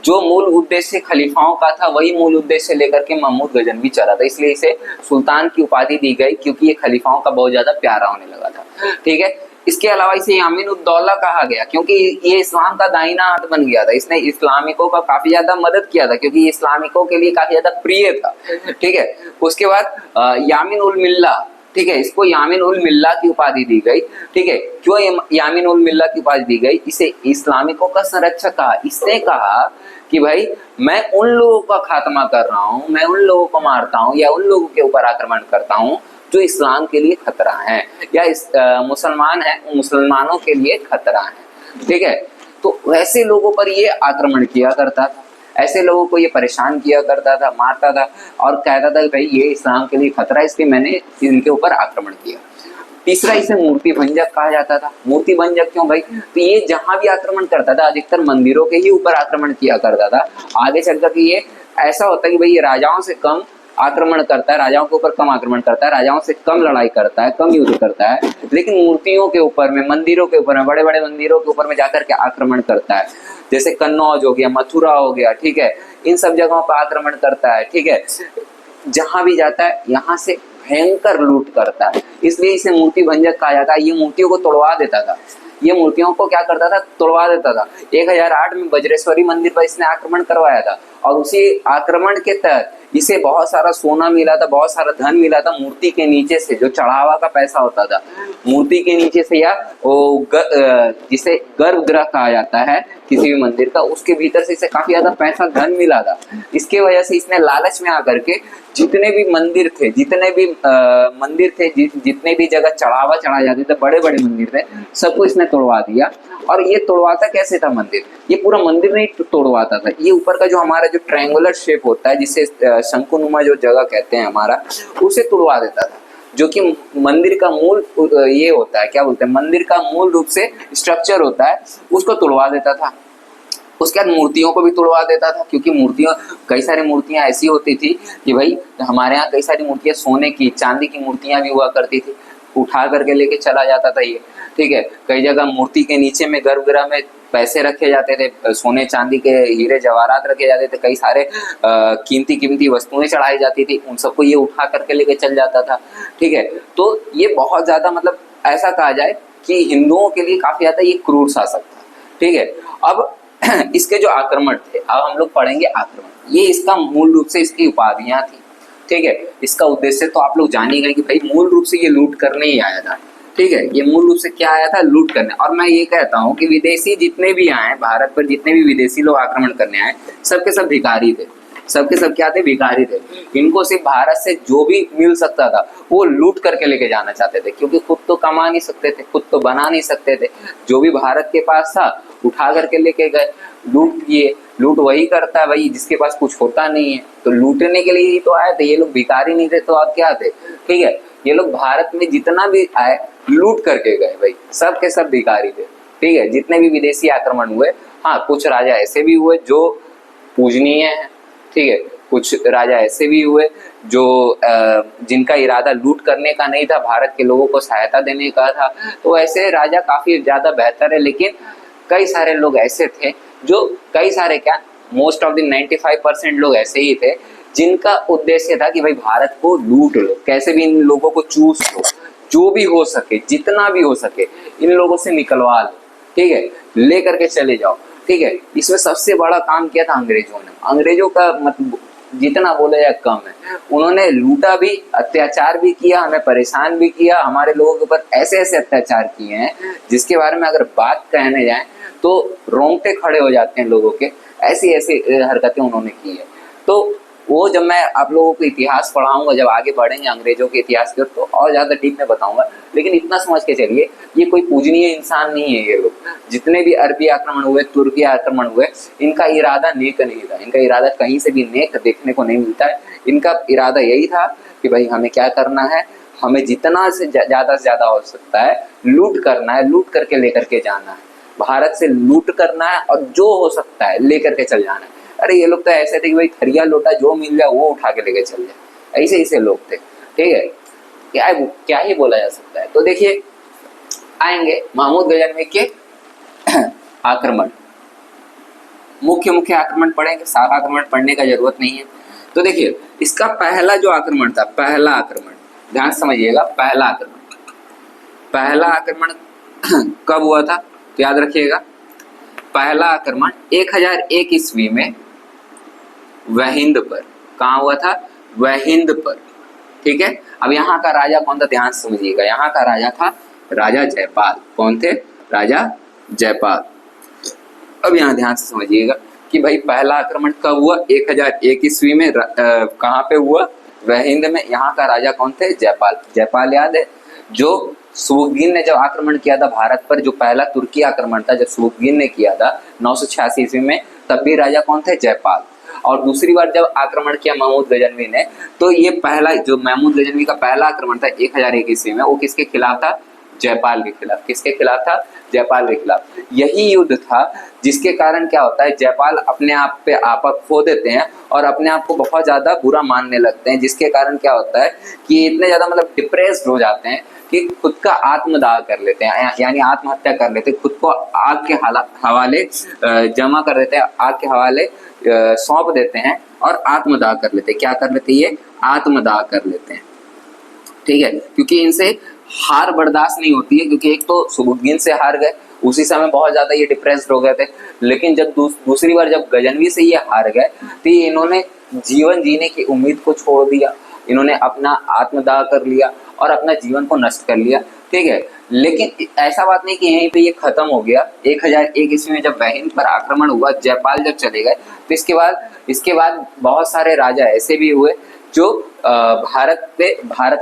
जो मूल उद्देश्य खलीफाओं का था वही मूल उद्देश्य लेकर के महमूद गजनवी चला था, इसलिए इसे सुल्तान की उपाधि दी गई क्योंकि ये खलीफाओं का बहुत ज्यादा प्यारा होने लगा था। ठीक है, इसके अलावा इसे यामीन उद दौला कहा गया क्योंकि ये इस्लाम का दाहिना हाथ बन गया था। इसने इस्लामिकों का काफी ज्यादा मदद किया था क्योंकि ये इस्लामिकों के लिए काफी ज्यादा प्रिय था। ठीक है, उसके बाद यामीन उल मिल्ला, ठीक है, इसको यामीन उल मिल्ला की उपाधि दी गई। ठीक है, क्यों यामीन उल मिल्ला की उपाधि दी गई? इसे इस्लामिकों का संरक्षक कहा। इसने कहा कि भाई मैं उन लोगों का खात्मा कर रहा हूँ, मैं उन लोगों को मारता हूँ या उन लोगों के ऊपर आक्रमण करता हूँ जो इस्लाम के लिए खतरा है या मुसलमान है, मुसलमानों के लिए खतरा है। ठीक है, तो वैसे लोगों पर ये आक्रमण किया करता था, ऐसे लोगों को ये परेशान किया करता था, मारता था और कहता था कि भाई ये इस्लाम के लिए खतरा है, इसलिए मैंने इनके ऊपर आक्रमण किया। तीसरा, इसे मूर्ति भंजक कहा जाता था। मूर्ति भंजक क्यों भाई? तो ये जहां भी आक्रमण करता था अधिकतर मंदिरों के ही ऊपर आक्रमण किया करता था। आगे चलकर के ये ऐसा होता है कि भाई ये राजाओं से कम आक्रमण करता है, राजाओं के ऊपर कम आक्रमण करता है, राजाओं से कम लड़ाई करता है, कम युद्ध करता है, लेकिन मूर्तियों के ऊपर में, मंदिरों के ऊपर में, बड़े बड़े मंदिरों के ऊपर में जाकर के आक्रमण करता है। जैसे कन्नौज हो गया, मथुरा हो गया, ठीक है, इन सब जगहों पर आक्रमण करता है। ठीक है, जहां भी जाता है यहाँ से भयंकर लूट करता है, इसलिए इसे मूर्ति भंजक कहा जाता है। ये मूर्तियों को तोड़वा देता था, ये मूर्तियों को क्या करता था? तोड़वा देता था। 1008 में वज्रेश्वरी मंदिर पर इसने आक्रमण करवाया था और उसी आक्रमण के तहत इसे बहुत सारा सोना मिला था, बहुत सारा धन मिला था मूर्ति के नीचे से, जो चढ़ावा का पैसा होता था मूर्ति के नीचे से, या जिसे गर्भगृह कहा जाता है किसी भी मंदिर का, उसके भीतर से इसे काफी ज्यादा पैसा धन मिला था। इसके वजह से इसने लालच में आकर के जितने भी मंदिर थे, जितने भी जगह चढ़ावा चढ़ाए जाते थे, बड़े बड़े मंदिर थे, सबको इसने तोड़वा दिया। और ये तोड़वाता कैसे था मंदिर? ये पूरा मंदिर नहीं तोड़वाता था, ये ऊपर का जो हमारा जो ट्रायंगुलर शेप होता है, जिसे शंकुनुमा जो जगह कहते हैं हमारा, उसे तोड़वा देता था, जो कि मंदिर का मूल ये होता है, क्या बोलते हैं, मंदिर का मूल रूप से स्ट्रक्चर होता है, उसको तोड़वा देता था। उसके बाद मूर्तियों को भी तोड़वा देता था, क्योंकि कई सारी मूर्तियां ऐसी होती थी कि भाई हमारे यहाँ कई सारी मूर्तियां सोने की, चांदी की मूर्तियां भी हुआ करती थी, उठा करके लेके चला जाता था ये। ठीक है, कई जगह मूर्ति के नीचे में गर्भगृह में पैसे रखे जाते थे, सोने चांदी के हीरे जवाहरात रखे जाते थे, कई सारे कीमती वस्तुएं चढ़ाई जाती थी, उन सबको ये उठा करके लेके चल जाता था। ठीक है, तो ये बहुत ज्यादा, मतलब ऐसा कहा जाए कि हिंदुओं के लिए काफी ज्यादा ये क्रूर शासक था। ठीक है, अब इसके जो आक्रमण थे, अब हम लोग पढ़ेंगे आक्रमण। ये इसका मूल रूप से इसकी उपाधियां थी। ठीक है, इसका उद्देश्य तो आप लोग जान ही गए कि भाई मूल रूप से ये लूट करने ही आया था। ठीक है, ये मूल रूप से क्या आया था? लूट करने। और मैं ये कहता हूँ कि विदेशी जितने भी आए भारत पर, जितने भी विदेशी लोग आक्रमण करने आए, सबके सब भिखारी थे, सबके सब क्या थे? भिखारी थे। इनको सिर्फ भारत से जो भी मिल सकता था वो लूट करके लेके जाना चाहते थे, क्योंकि खुद तो कमा नहीं सकते थे, खुद तो बना नहीं सकते थे, जो भी भारत के पास था उठा करके लेके गए, लूट किए। लूट वही करता है भाई जिसके पास कुछ होता नहीं है, तो लूटने के लिए ही तो आए थे ये लोग, भिखारी नहीं थे तो आप क्या थे? ठीक है, ये लोग भारत में जितना भी आए लूट करके गए भाई, सब के सब भिखारी थे। ठीक है, जितने भी विदेशी आक्रमण हुए, हाँ कुछ राजा ऐसे भी हुए जो पूजनीय है, ठीक है, कुछ राजा ऐसे भी हुए जो जिनका इरादा लूट करने का नहीं था, भारत के लोगों को सहायता देने का था, तो ऐसे राजा काफी ज्यादा बेहतर है। लेकिन कई सारे लोग ऐसे थे जो कई सारे क्या मोस्ट ऑफ द 95% लोग ऐसे ही थे जिनका उद्देश्य था कि भाई भारत को लूट लो, कैसे भी इन लोगों को चूस लो, जो भी हो सके, जितना भी हो सके इन लोगों से निकलवा लो, ठीक है, लेकर के चले जाओ, ठीक है। इसमें सबसे बड़ा काम किया था अंग्रेजों ने। अंग्रेजों का मतलब जितना बोले या कम है। उन्होंने लूटा भी, अत्याचार भी किया, हमें परेशान भी किया, हमारे लोगों के ऊपर ऐसे ऐसे अत्याचार किए हैं जिसके बारे में अगर बात कहने जाए तो रोंगटे खड़े हो जाते हैं लोगों के। ऐसी ऐसी हरकतें उन्होंने की है। तो वो जब मैं आप लोगों को इतिहास पढ़ाऊंगा, जब आगे बढ़ेंगे अंग्रेजों के इतिहास की ओर, तो और ज्यादा डीप में बताऊंगा। लेकिन इतना समझ के चलिए, ये कोई पूजनीय इंसान नहीं है। ये लोग जितने भी अरबी आक्रमण हुए, तुर्की आक्रमण हुए, इनका इरादा नेक नहीं था। इनका इरादा कहीं से भी नेक देखने को नहीं मिलता है। इनका इरादा यही था कि भाई हमें क्या करना है, हमें जितना से ज्यादा हो सकता है लूट करना है, लूट करके लेकर के जाना है, भारत से लूट करना है और जो हो सकता है लेकर के चल जाना है। अरे ये लोग तो ऐसे थे कि भाई थरिया लोटा जो मिल जाए वो उठा के लेके चल जाए, ऐसे ऐसे लोग थे, ठीक है। क्या ही बोला जा सकता है। तो देखिए, आएंगे महमूद गजनवी के आक्रमण, मुख्य मुख्य आक्रमण पढ़ेंगे, सारा आक्रमण पढ़ने का जरूरत नहीं है। तो देखिए, इसका पहला जो आक्रमण था, पहला आक्रमण ध्यान समझिएगा, पहला आक्रमण कब हुआ था तो याद रखिएगा। पहला आक्रमण 1001 ईस्वी में वहिंद पर। कहाँ हुआ था? वहिंद पर, ठीक है। अब यहाँ का राजा कौन था ध्यान समझिएगा। यहाँ का राजा था राजा जयपाल। कौन थे? राजा जयपाल। अब यहाँ ध्यान से समझिएगा कि भाई पहला आक्रमण कब हुआ? 1001 ईस्वी में। कहाँ पे हुआ? वहिंद में। यहाँ का राजा कौन थे? जयपाल। जयपाल याद है, जो सुबुक्तगिन ने जब आक्रमण किया था भारत पर, जो पहला तुर्की आक्रमण था जब सुबुक्तगिन ने किया था 986 ईस्वी में, तब भी राजा कौन थे? जयपाल। और दूसरी बार जब आक्रमण किया महमूद गजनवी ने, तो ये पहला जो महमूद गजनवी का पहला आक्रमण था 1001 ईस्वी में, वो किसके खिलाफ था? जयपाल के खिलाफ। किसके खिलाफ था? जयपाल के खिलाफ। यही युद्ध था जिसके कारण क्या होता है, जयपाल अपने आप पे आपा खो देते हैं और अपने आप को बहुत ज्यादा बुरा मानने लगते हैं, जिसके कारण क्या होता है कि इतने ज्यादा मतलब डिप्रेस्ड हो जाते हैं कि खुद का आत्मदाह कर लेते हैं, यानी आत्महत्या कर लेते हैं, खुद को आग के हवाले जमा कर देते हैं, आग के हवाले सौंप देते हैं और आत्मदाह कर लेते हैं। क्या कर लेते हैं? ये आत्मदाह कर लेते हैं, ठीक है। क्योंकि इनसे हार बर्दाश्त नहीं होती है, क्योंकि एक तो सुबुक्तगिन से हार गए, उसी समय बहुत ज्यादा ये डिप्रेस्ड हो गए थे। लेकिन जब दूसरी बार जब गजनवी से ये हार गए तो इन्होंने जीवन जीने की उम्मीद को छोड़ दिया, इन्होंने अपना आत्मदाह कर लिया और अपना जीवन को नष्ट कर लिया, ठीक है। लेकिन ऐसा बात नहीं कि यहीं पे ये खत्म हो गया। 1001 ईस्वी में जब वहिंद पर आक्रमण हुआ, जयपाल जब चले गए, तो इसके बाद बहुत सारे राजा ऐसे भी हुए जो भारत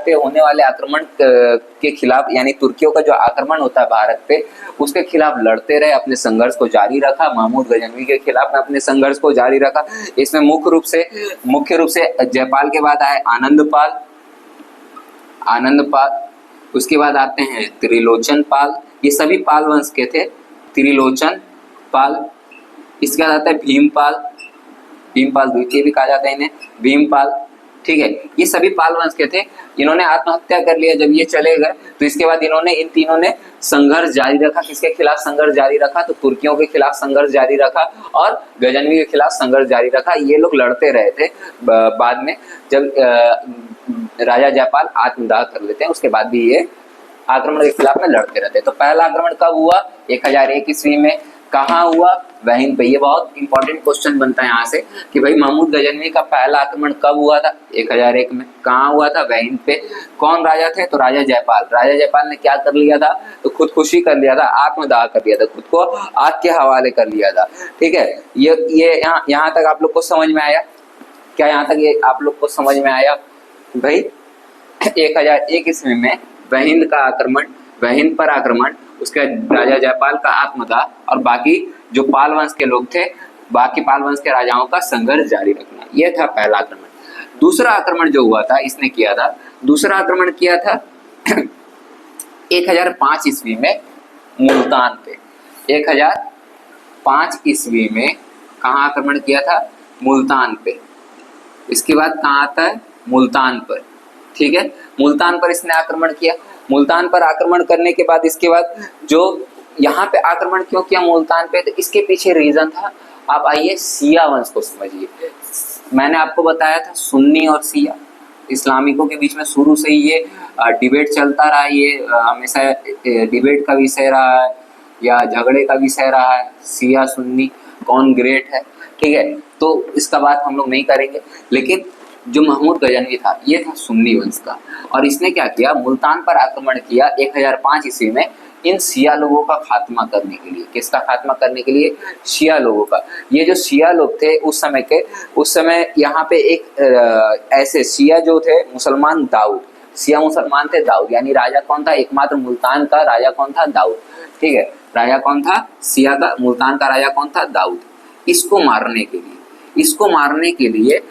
पे होने वाले आक्रमण के खिलाफ, यानी तुर्कियों का जो आक्रमण होता है भारत पे, उसके खिलाफ लड़ते रहे, अपने संघर्ष को जारी रखा। महमूद गजनवी के खिलाफ अपने संघर्ष को जारी रखा। इसमें मुख्य रूप से जयपाल के बाद आए आनंदपाल, उसके बाद आते हैं त्रिलोचन पाल। ये सभी पाल वंश के थे। त्रिलोचन पाल। इसके बाद आता है भीमपाल द्वितीय भी कहा जाता है इन्हें, भीमपाल, ठीक है। ये सभी पाल वंश के थे। इन्होंने आत्महत्या कर लिया जब ये चले गए। तो इसके बाद इन तीनों ने संघर्ष जारी रखा। किसके खिलाफ संघर्ष जारी रखा? तो तुर्कियों के खिलाफ संघर्ष जारी रखा और गजनवी के खिलाफ संघर्ष जारी रखा। ये लोग लड़ते रहे थे। बाद में जब राजा जयपाल आत्मदाह कर लेते हैं, उसके बाद भी ये आक्रमण के खिलाफ में लड़ते रहते हैं। तो पहला आक्रमण कब हुआ? 1001 ईस्वी में। कहाँ हुआ? वहिंद पे। ये बहुत इंपॉर्टेंट क्वेश्चन बनता है यहाँ से कि भाई महमूद गजनवी का पहला आक्रमण कब हुआ था? 1001 में। कहाँ हुआ था? वहिंद पे। कौन राजा थे? तो राजा जयपाल। राजा जयपाल ने क्या कर लिया था? तो खुदकुशी कर लिया था, आत्मदाह कर लिया था, खुद को आग के हवाले कर लिया था, ठीक है। ये यहाँ तक आप लोग को समझ में आया क्या? यहाँ तक ये आप लोग को समझ में आया? भाई 1001 ईस्वी में वहिंद का आक्रमण, वहिंद पर आक्रमण, उसके राजा जयपाल का आत्मदाह और बाकी जो पाल वंश के लोग थे, बाकी पाल वंश के राजाओं का संघर्ष जारी रखना, यह था पहला आक्रमण। दूसरा आक्रमण जो हुआ था, इसने किया था, दूसरा आक्रमण किया था 1005 ईस्वी में मुल्तान पे। 1005 ईस्वी में कहाँ आक्रमण किया था? मुल्तान पे। इसके बाद कहाँ आता है? मुल्तान पर, ठीक है। मुल्तान पर इसने आक्रमण किया। मुल्तान पर आक्रमण करने के बाद इसके बाद जो यहाँ पे आक्रमण क्यों किया मुल्तान पे? तो इसके पीछे रीजन था आप आइए शिया वंश को समझिए। मैंने आपको बताया था सुन्नी और शिया, इस्लामिकों के बीच में शुरू से ही ये डिबेट चलता रहा है, ये हमेशा डिबेट का विषय रहा है या झगड़े का विषय रहा है, शिया सुन्नी कौन ग्रेट है, ठीक है। तो इसका बात हम लोग नहीं करेंगे, लेकिन जो महमूद गजनवी था ये था सुन्नी वंश का, और इसने क्या किया, मुल्तान पर आक्रमण किया 1005 ईस्वी में इन शिया लोगों का खात्मा करने के लिए। किसका खात्मा करने के लिए? शिया लोगों का। ये जो शिया लोग थे उस समय यहाँ पे एक ऐसे शिया जो थे मुसलमान दाऊद, शिया मुसलमान थे दाऊद, यानी राजा कौन था? एकमात्र मुल्तान का राजा कौन था? दाऊद, ठीक है। राजा कौन था? शिया का, मुल्तान का राजा कौन था? दाऊद। इसको मारने के लिए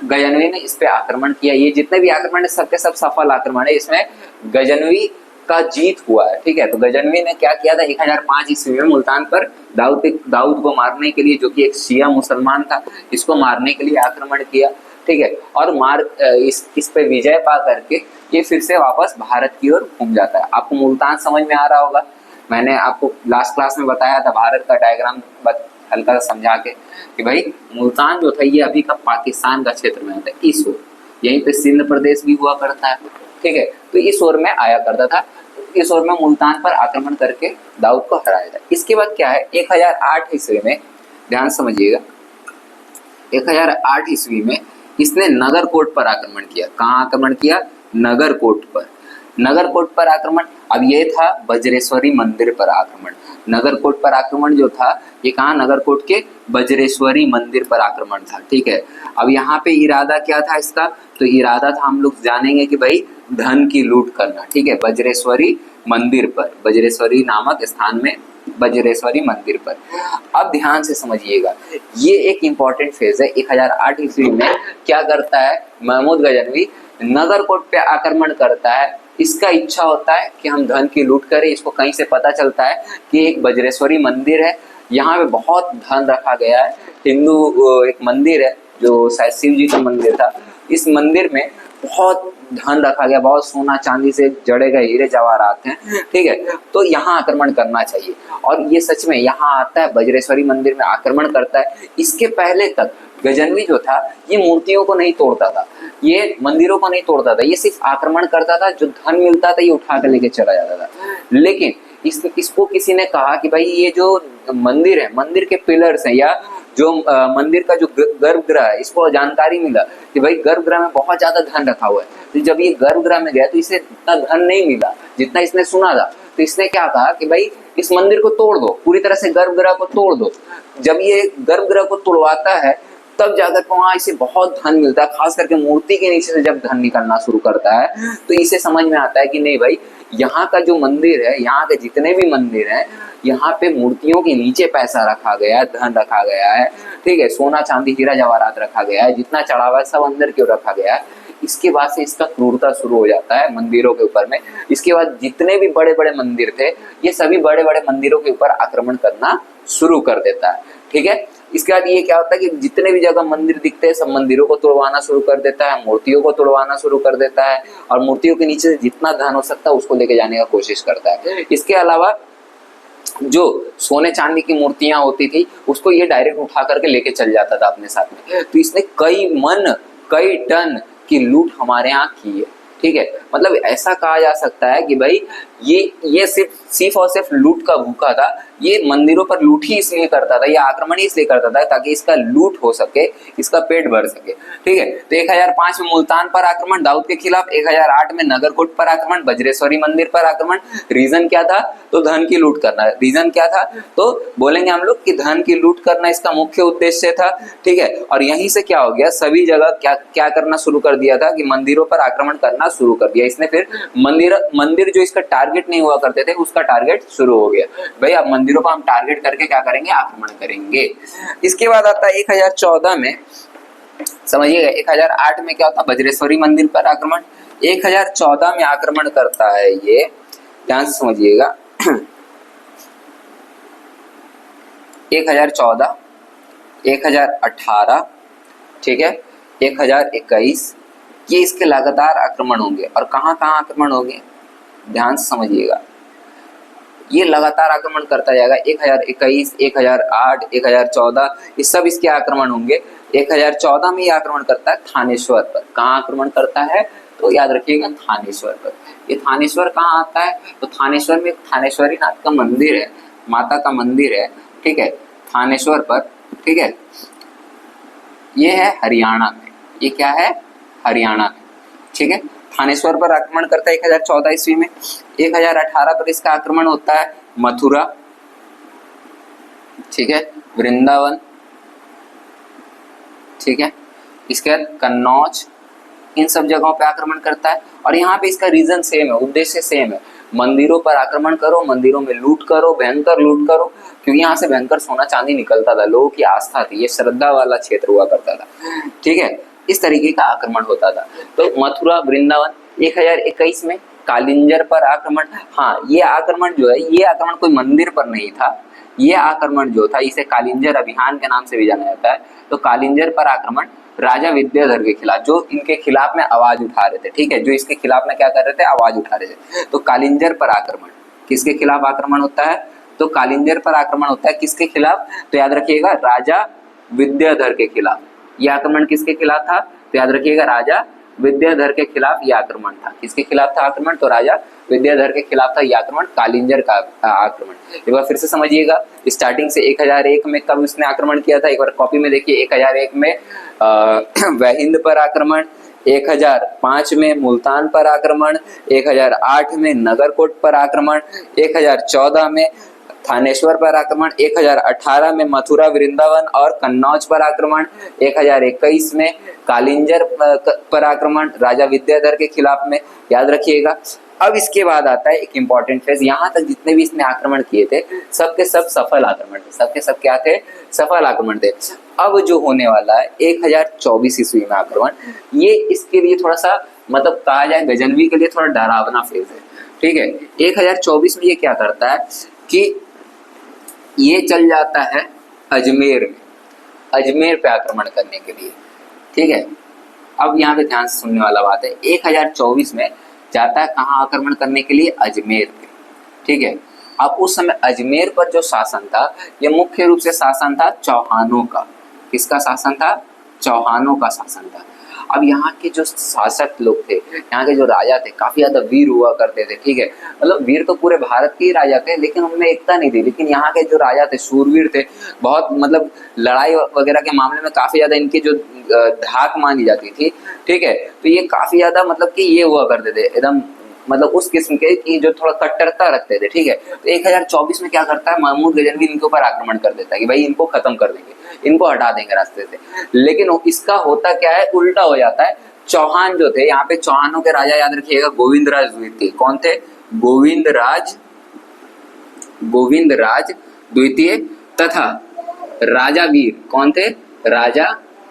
गजनवी ने इस पे आक्रमण किया। ये जितने भी आक्रमण है सबके सब सफल आक्रमण है, इसमें गजनवी का जीत हुआ है, ठीक है। तो गजनवी ने क्या किया था, 1005 ईस्वी में मुल्तान पर दाऊद को मारने के लिए, जो कि एक शिया मुसलमान था, इसको मारने के लिए आक्रमण किया, ठीक है। और इस पे विजय पा करके ये फिर से वापस भारत की ओर घूम जाता है। आपको मुल्तान समझ में आ रहा होगा, मैंने आपको लास्ट क्लास में बताया था भारत का डायग्राम हल्का सा समझा के कि भाई मुल्तान जो था ये अभी का पाकिस्तान का क्षेत्र में आता है, इस ओर, यहीं पे सिंध प्रदेश भी हुआ करता है, ठीक है। तो इस ओर में आया करता था, इस ओर में मुल्तान पर आक्रमण करके दाऊद को हराया था। इसके बाद क्या है, 1008 ईस्वी में, ध्यान समझिएगा, 1008 ईस्वी में इसने नगरकोट पर आक्रमण किया। कहाँ आक्रमण किया? नगरकोट पर। नगरकोट पर आक्रमण, अब ये था वज्रेश्वरी मंदिर पर आक्रमण। नगरकोट पर आक्रमण जो था ये कहाँ? नगरकोट के वज्रेश्वरी मंदिर पर आक्रमण था, ठीक है। अब यहाँ पे इरादा क्या था इसका? तो इरादा था, हम लोग जानेंगे कि भाई धन की लूट करना, ठीक है, वज्रेश्वरी मंदिर पर, वज्रेश्वरी नामक स्थान में, वज्रेश्वरी मंदिर पर। अब ध्यान से समझिएगा, ये एक इंपॉर्टेंट फेज है। 1008 ईस्वी में क्या करता है महमूद गजनवी? नगरकोट पे आक्रमण करता है। इसका इच्छा होता है कि हम धन की लूट करें। इसको कहीं से पता चलता है कि एक वज्रेश्वरी मंदिर है, यहाँ पे बहुत धन रखा गया है। हिंदू एक मंदिर है जो शायद शिव जी का मंदिर था, इस मंदिर में बहुत धन रखा गया, बहुत सोना चांदी से जड़े गए हीरे जवाहरात हैं, ठीक है। तो यहाँ आक्रमण करना चाहिए, और ये सच में यहाँ आता है, वज्रेश्वरी मंदिर में आक्रमण करता है। इसके पहले तक गजनवी जो था ये मूर्तियों को नहीं तोड़ता था, ये मंदिरों को नहीं तोड़ता था, ये सिर्फ आक्रमण करता था, जो धन मिलता था ये उठा कर लेके चला जाता था। लेकिन इसको किसी ने कहा कि भाई ये जो मंदिर है, मंदिर के पिलर्स हैं, या जो मंदिर का जो गर्भगृह है, इसको जानकारी मिला कि भाई गर्भगृह में बहुत ज्यादा धन रखा हुआ है। तो जब ये गर्भगृह में गया तो इसे इतना धन नहीं मिला जितना इसने सुना था। तो इसने क्या कहा कि भाई इस मंदिर को तोड़ दो, पूरी तरह से गर्भगृह को तोड़ दो। जब ये गर्भगृह को तोड़वाता है तब जाकर वहां इसे बहुत धन मिलता है, खास करके मूर्ति के नीचे से जब धन निकलना शुरू करता है तो इसे समझ में आता है कि नहीं भाई, यहाँ का जो मंदिर है, यहाँ के जितने भी मंदिर हैं, यहाँ पे मूर्तियों के नीचे पैसा रखा गया है, धन रखा गया है, ठीक है, सोना चांदी हीरा जवाहरात रखा गया है, जितना चढ़ावा है सब अंदर क्यों रखा गया है। इसके बाद से इसका क्रूरता शुरू हो जाता है मंदिरों के ऊपर में। इसके बाद जितने भी बड़े बड़े मंदिर थे ये सभी बड़े बड़े मंदिरों के ऊपर आक्रमण करना शुरू कर देता है, ठीक है। इसके बाद ये क्या होता है कि जितने भी जगह मंदिर दिखते हैं सब मंदिरों को तोड़वाना शुरू कर देता है, मूर्तियों को तोड़वाना शुरू कर देता है, और मूर्तियों के नीचे से जितना धन हो सकता है उसको लेके जाने का कोशिश करता है। इसके अलावा जो सोने चांदी की मूर्तियां होती थी उसको ये डायरेक्ट उठा करके लेके चल जाता था अपने साथ में। तो इसने कई टन की लूट हमारे यहाँ की है, ठीक है। मतलब ऐसा कहा जा सकता है कि भाई ये सिर्फ और सिर्फ लूट का भूखा था। ये मंदिरों पर लूट ही इसलिए करता था, या आक्रमण ही इसलिए करता था ताकि इसका लूट हो सके, इसका पेट भर सके, ठीक है। तो 1005 में मुल्तान पर आक्रमण दाऊद के खिलाफ, 1008 में नगरकोट पर आक्रमण, वज्रेश्वरी मंदिर पर आक्रमण। रीजन क्या था? तो धन की लूट करना। रीजन क्या था? तो बोलेंगे हम लोग कि धन की लूट करना इसका मुख्य उद्देश्य था, ठीक है। और यहीं से क्या हो गया, सभी जगह क्या करना शुरू कर दिया था कि मंदिरों पर आक्रमण करना शुरू कर दिया इसने। फिर मंदिर जो इसका टारगेट नहीं हुआ करते थे उसका टारगेट शुरू हो गया। भाई अब मंदिरों को हम टारगेट करके क्या करेंगे? आक्रमण करेंगे। इसके बाद आता है 1014 में, समझिएगा, 1008 में क्या होता है? वज्रेश्वरी मंदिर पर आक्रमण। 1014 में आक्रमण करता है ये, ध्यान से समझिएगा, 1014, 1018, ठीक है, 1021, ये इसके लगातार आक्रमण होंगे। और कहाँ कहाँ आक्रमण होंगे ध्यान से समझिएगा। ये लगातार आक्रमण करता जाएगा। 1021, 1008, 1014 ये सब इसके आक्रमण होंगे। 1014 में ये आक्रमण करता है थानेश्वर पर। कहाँ आक्रमण करता है? तो याद रखिएगा थानेश्वर पर। ये थानेश्वर कहाँ आता है? तो थानेश्वर में थानेश्वरी नाथ का मंदिर है, माता का मंदिर है, ठीक है, थानेश्वर पर, ठीक है। ये है हरियाणा में, ये क्या है? हरियाणा में, ठीक है। थानेश्वर पर आक्रमण करता है 1014 ईस्वी में। 1018 पर इसका आक्रमण होता है मथुरा, ठीक है, वृंदावन, ठीक है, इसके बाद कन्नौज, इन सब जगहों पे आक्रमण करता है। और यहाँ पे इसका रीजन सेम है, उद्देश्य सेम है, मंदिरों पर आक्रमण करो, मंदिरों में लूट करो, भयंकर लूट करो, क्योंकि यहाँ से भयंकर सोना चांदी निकलता था, लोगों की आस्था थी, ये श्रद्धा वाला क्षेत्र हुआ करता था, ठीक है। इस तरीके का आक्रमण होता था। तो मथुरा, वृंदावन। 1021 में कालिंजर पर आक्रमण। हाँ, ये आक्रमण जो है, ये आक्रमण कोई मंदिर पर नहीं था, ये आक्रमण जो था इसे कालिंजर अभियान के नाम से भी जाना जाता है। तो कालिंजर पर आक्रमण राजा विद्याधर के खिलाफ, जो इनके खिलाफ में आवाज उठा रहे थे, ठीक है, जो इसके खिलाफ में क्या कर रहे थे? आवाज उठा रहे थे। तो कालिंजर पर आक्रमण किसके खिलाफ आक्रमण होता है? तो कालिंजर पर आक्रमण होता है किसके खिलाफ? तो याद रखिएगा राजा विद्याधर के खिलाफ। यह आक्रमण किसके खिलाफ था? तो याद रखिएगा राजा विद्याधर के खिलाफ यह आक्रमण था। किसके खिलाफ था आक्रमण? तो राजा विद्याधर के खिलाफ था यह आक्रमण, कालिंजर का आक्रमण। एक बार फिर से समझिएगा, स्टार्टिंग से 1001 में कब उसने आक्रमण किया था? एक बार कॉपी में देखिए। 1001 में वहिंद पर आक्रमण, 1005 में मुल्तान पर आक्रमण, 1008 में नगरकोट पर आक्रमण, 1014 में थानेश्वर पर आक्रमण, 1018 में मथुरा, वृंदावन और कन्नौज पर आक्रमण, 1021 में कालिंजर पर आक्रमण राजा विद्याधर के खिलाफ में। याद रखिएगा। अब इसके बाद आता है एक इंपॉर्टेंट फेज। यहाँ तक जितने भी इसने आक्रमण किए थे सबके सब सफल आक्रमण थे, सबके सब क्या थे? सफल आक्रमण थे। अब जो होने वाला है 1024 ईस्वी में आक्रमण, ये इसके लिए थोड़ा सा मतलब कहा जाए गजनवी के लिए थोड़ा डरावना फेज है, ठीक है। 1024 में ये क्या करता है कि ये चल जाता है अजमेर में, अजमेर पे आक्रमण करने के लिए, ठीक है। अब यहाँ पे ध्यान से सुनने वाला बात है, 1024 में जाता है कहाँ आक्रमण करने के लिए? अजमेर पे, ठीक है। अब उस समय अजमेर पर जो शासन था ये मुख्य रूप से शासन था चौहानों का। किसका शासन था? चौहानों का शासन था। अब यहाँ के जो शासक लोग थे, यहाँ के जो राजा थे, काफी ज्यादा वीर हुआ करते थे, ठीक है। मतलब वीर तो पूरे भारत के ही राजा थे, लेकिन उनमें एकता नहीं थी। लेकिन यहाँ के जो राजा थे शूरवीर थे, बहुत मतलब लड़ाई वगैरह के मामले में काफी ज्यादा इनकी जो धाक मानी जाती थी, ठीक है। तो ये काफी ज्यादा मतलब कि ये हुआ करते थे एकदम मतलब उस किस्म के कि जो थोड़ा कट्टरता रखते थे, ठीक है। तो 1024 में क्या करता है महमूद गजनवी इनके ऊपर आक्रमण कर देता है कि भाई इनको खत्म कर देंगे, इनको हटा देंगे रास्ते से। लेकिन इसका होता क्या है? उल्टा हो जाता है। चौहान जो थे, यहाँ पे चौहानों के राजा याद रखिएगा गोविंदराज द्वितीय। कौन थे? गोविंदराज द्वितीय तथा राजा वीर। कौन थे? राजा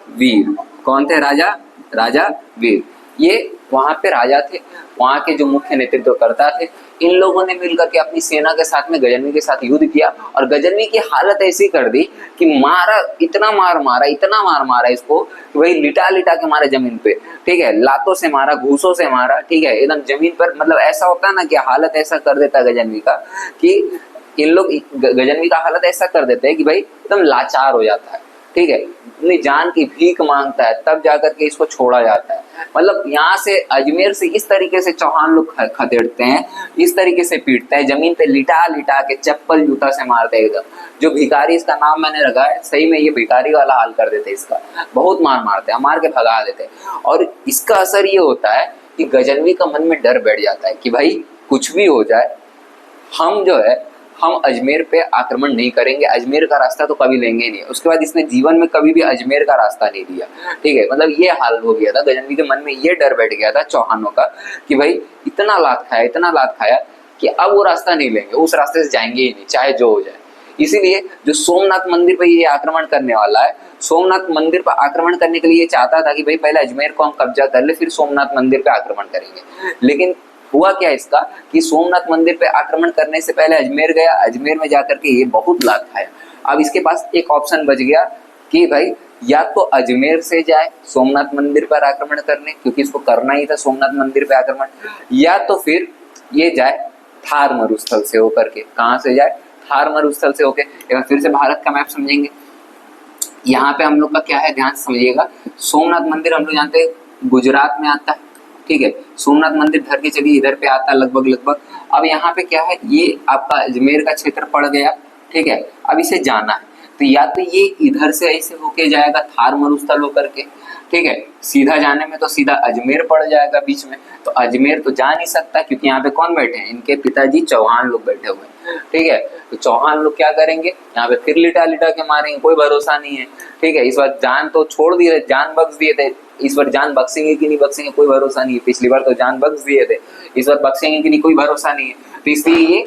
वीर। कौन थे? राजा वीर। ये वहां पे राजा थे, वहां के जो मुख्य नेतृत्वकर्ता थे। इन लोगों ने मिलकर के अपनी सेना के साथ में गजनवी के साथ युद्ध किया और गजनवी की हालत ऐसी कर दी कि मारा, इतना मार मारा इसको कि भाई लिटा के मारा जमीन पे, ठीक है। लातों से मारा, घूसों से मारा, ठीक है, एकदम जमीन पर। मतलब ऐसा होता है ना कि हालत ऐसा कर देता गजनवी का कि इन लोग गजनवी का हालत ऐसा कर देते हैं कि भाई एकदम लाचार हो जाता है, ठीक है। अपनी जान की भीख मांगता है, तब जाकर के इसको छोड़ा जाता है। मतलब यहाँ से अजमेर से इस तरीके से चौहान लोग खदेड़ते हैं, इस तरीके से पीटते हैं, जमीन पे लिटा के चप्पल जूता से मारते हैं एकदम। जो भिखारी, इसका नाम मैंने रखा है, सही में ये भिखारी वाला हाल कर देते इसका। बहुत मारते हैं, मार के भगा देते हैं। और इसका असर ये होता है कि गजनवी का मन में डर बैठ जाता है कि भाई कुछ भी हो जाए, हम जो है हम अजमेर पे आक्रमण नहीं करेंगे, अजमेर का रास्ता तो कभी लेंगे नहीं। उसके बाद इसने जीवन में कभी भी अजमेर का रास्ता नहीं लिया, ठीक है। मतलब ये हाल हो गया था, गजनवी के मन में ये डर बैठ गया था चौहानों का कि भाई इतना लात खाया कि अब वो रास्ता नहीं लेंगे, उस रास्ते से जाएंगे ही नहीं, चाहे जो हो जाए। इसीलिए जो सोमनाथ मंदिर पर ये आक्रमण करने वाला है, सोमनाथ मंदिर पर आक्रमण करने के लिए चाहता था कि भाई पहले अजमेर को हम कब्जा कर ले, फिर सोमनाथ मंदिर पे आक्रमण करेंगे। लेकिन हुआ क्या इसका कि सोमनाथ मंदिर पे आक्रमण करने से पहले अजमेर गया, अजमेर में जाकर के ये बहुत लात खाया। अब इसके पास एक ऑप्शन बच गया कि भाई या तो अजमेर से जाए सोमनाथ मंदिर पर आक्रमण करने, क्योंकि इसको करना ही था सोमनाथ मंदिर पे आक्रमण, या तो फिर ये जाए थार मरुस्थल से होकर के। कहाँ से जाए? थार मरुस्थल से होके। एक बार फिर से भारत का मैप समझेंगे। यहाँ पे हम लोग का क्या है, ध्यान से समझिएगा। सोमनाथ मंदिर हम लोग जानते हैं गुजरात में आता है, ठीक है। सोमनाथ मंदिर धर के चलिए इधर पे आता है लगभग। अब यहाँ पे क्या है, ये आपका अजमेर का क्षेत्र पड़ गया, ठीक है। अब इसे जाना है तो या तो ये इधर से ऐसे होके जाएगा थार मरुस्थल होकर के, ठीक है। सीधा जाने में तो सीधा अजमेर पड़ जाएगा बीच में, तो अजमेर तो जा नहीं सकता क्योंकि यहाँ पे कौन बैठे हैं, इनके पिताजी चौहान लोग बैठे हुए हैं, ठीक है। तो चौहान लोग क्या करेंगे, यहाँ पे फिर लिटा लिटा के मारेंगे, कोई भरोसा नहीं है, ठीक है। इस बार जान तो छोड़ दिए, जान बख्श दिए थे, इस बार जान बख्शेंगे कि नहीं बख्शेंगे कोई भरोसा नहीं है। पिछली बार तो जान बख्श दिए थे, इस बार बख्शेंगे कि नहीं कोई भरोसा नहीं है। तो इसलिए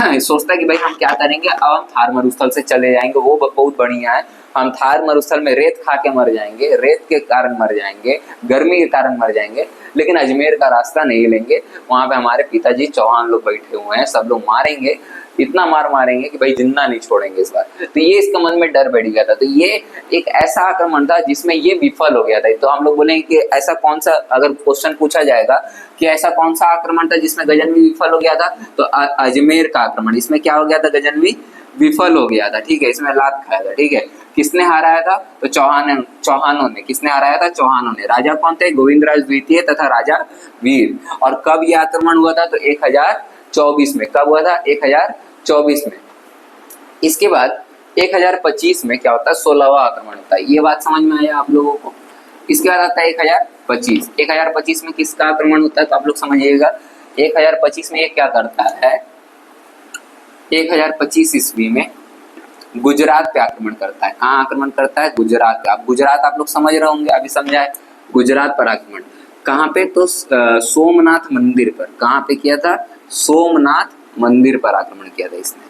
ये सोचता है कि भाई हम क्या करेंगे, अब हम थार मरुस्थल से चले जाएंगे, वो बहुत बढ़िया है। हम थार मरुस्थल में रेत खा के मर जाएंगे, रेत के कारण मर जाएंगे, गर्मी के कारण मर जाएंगे, लेकिन अजमेर का रास्ता नहीं लेंगे। वहां पे हमारे पिताजी चौहान लोग बैठे हुए हैं, सब लोग मारेंगे, इतना मार मारेंगे कि भाई जिंदा नहीं छोड़ेंगे इस बार। तो ये इसके मन में डर बैठ गया था। तो ये एक ऐसा आक्रमण था जिसमें ये विफल हो गया था। तो हम लोग बोलेंगे कि ऐसा कौन सा, अगर क्वेश्चन पूछा जाएगा कि ऐसा कौन सा आक्रमण था जिसमें गजनवी विफल हो गया था, तो अजमेर का आक्रमण। इसमें क्या हो गया था, गजनवी विफल हो गया था, ठीक है। इसमें लात खाया था, ठीक है। किसने हराया था, तो चौहानों ने। किसने हराया था, चौहानों ने। राजा कौन थे, गोविंदराज द्वितीय तथा राजा वीर। और कब यह आक्रमण हुआ था, तो 1024 में। कब हुआ था, 1024 में। इसके बाद 1025 में क्या होता है, 16वां आक्रमण होता है। ये बात समझ में आया आप लोगों को। इसके बाद आता है 1025। 1025 में किसका आक्रमण होता है, तो आप लोग समझिएगा। 1025 में ये क्या करता है, 1025 ईस्वी में गुजरात पे आक्रमण करता है। कहाँ आक्रमण करता है, गुजरात पे। अब गुजरात आप लोग समझ रहे होंगे, अभी समझाए। गुजरात पर आक्रमण कहाँ पे, तो सोमनाथ मंदिर पर। कहाँ पे किया था, सोमनाथ मंदिर पर आक्रमण किया था इसने।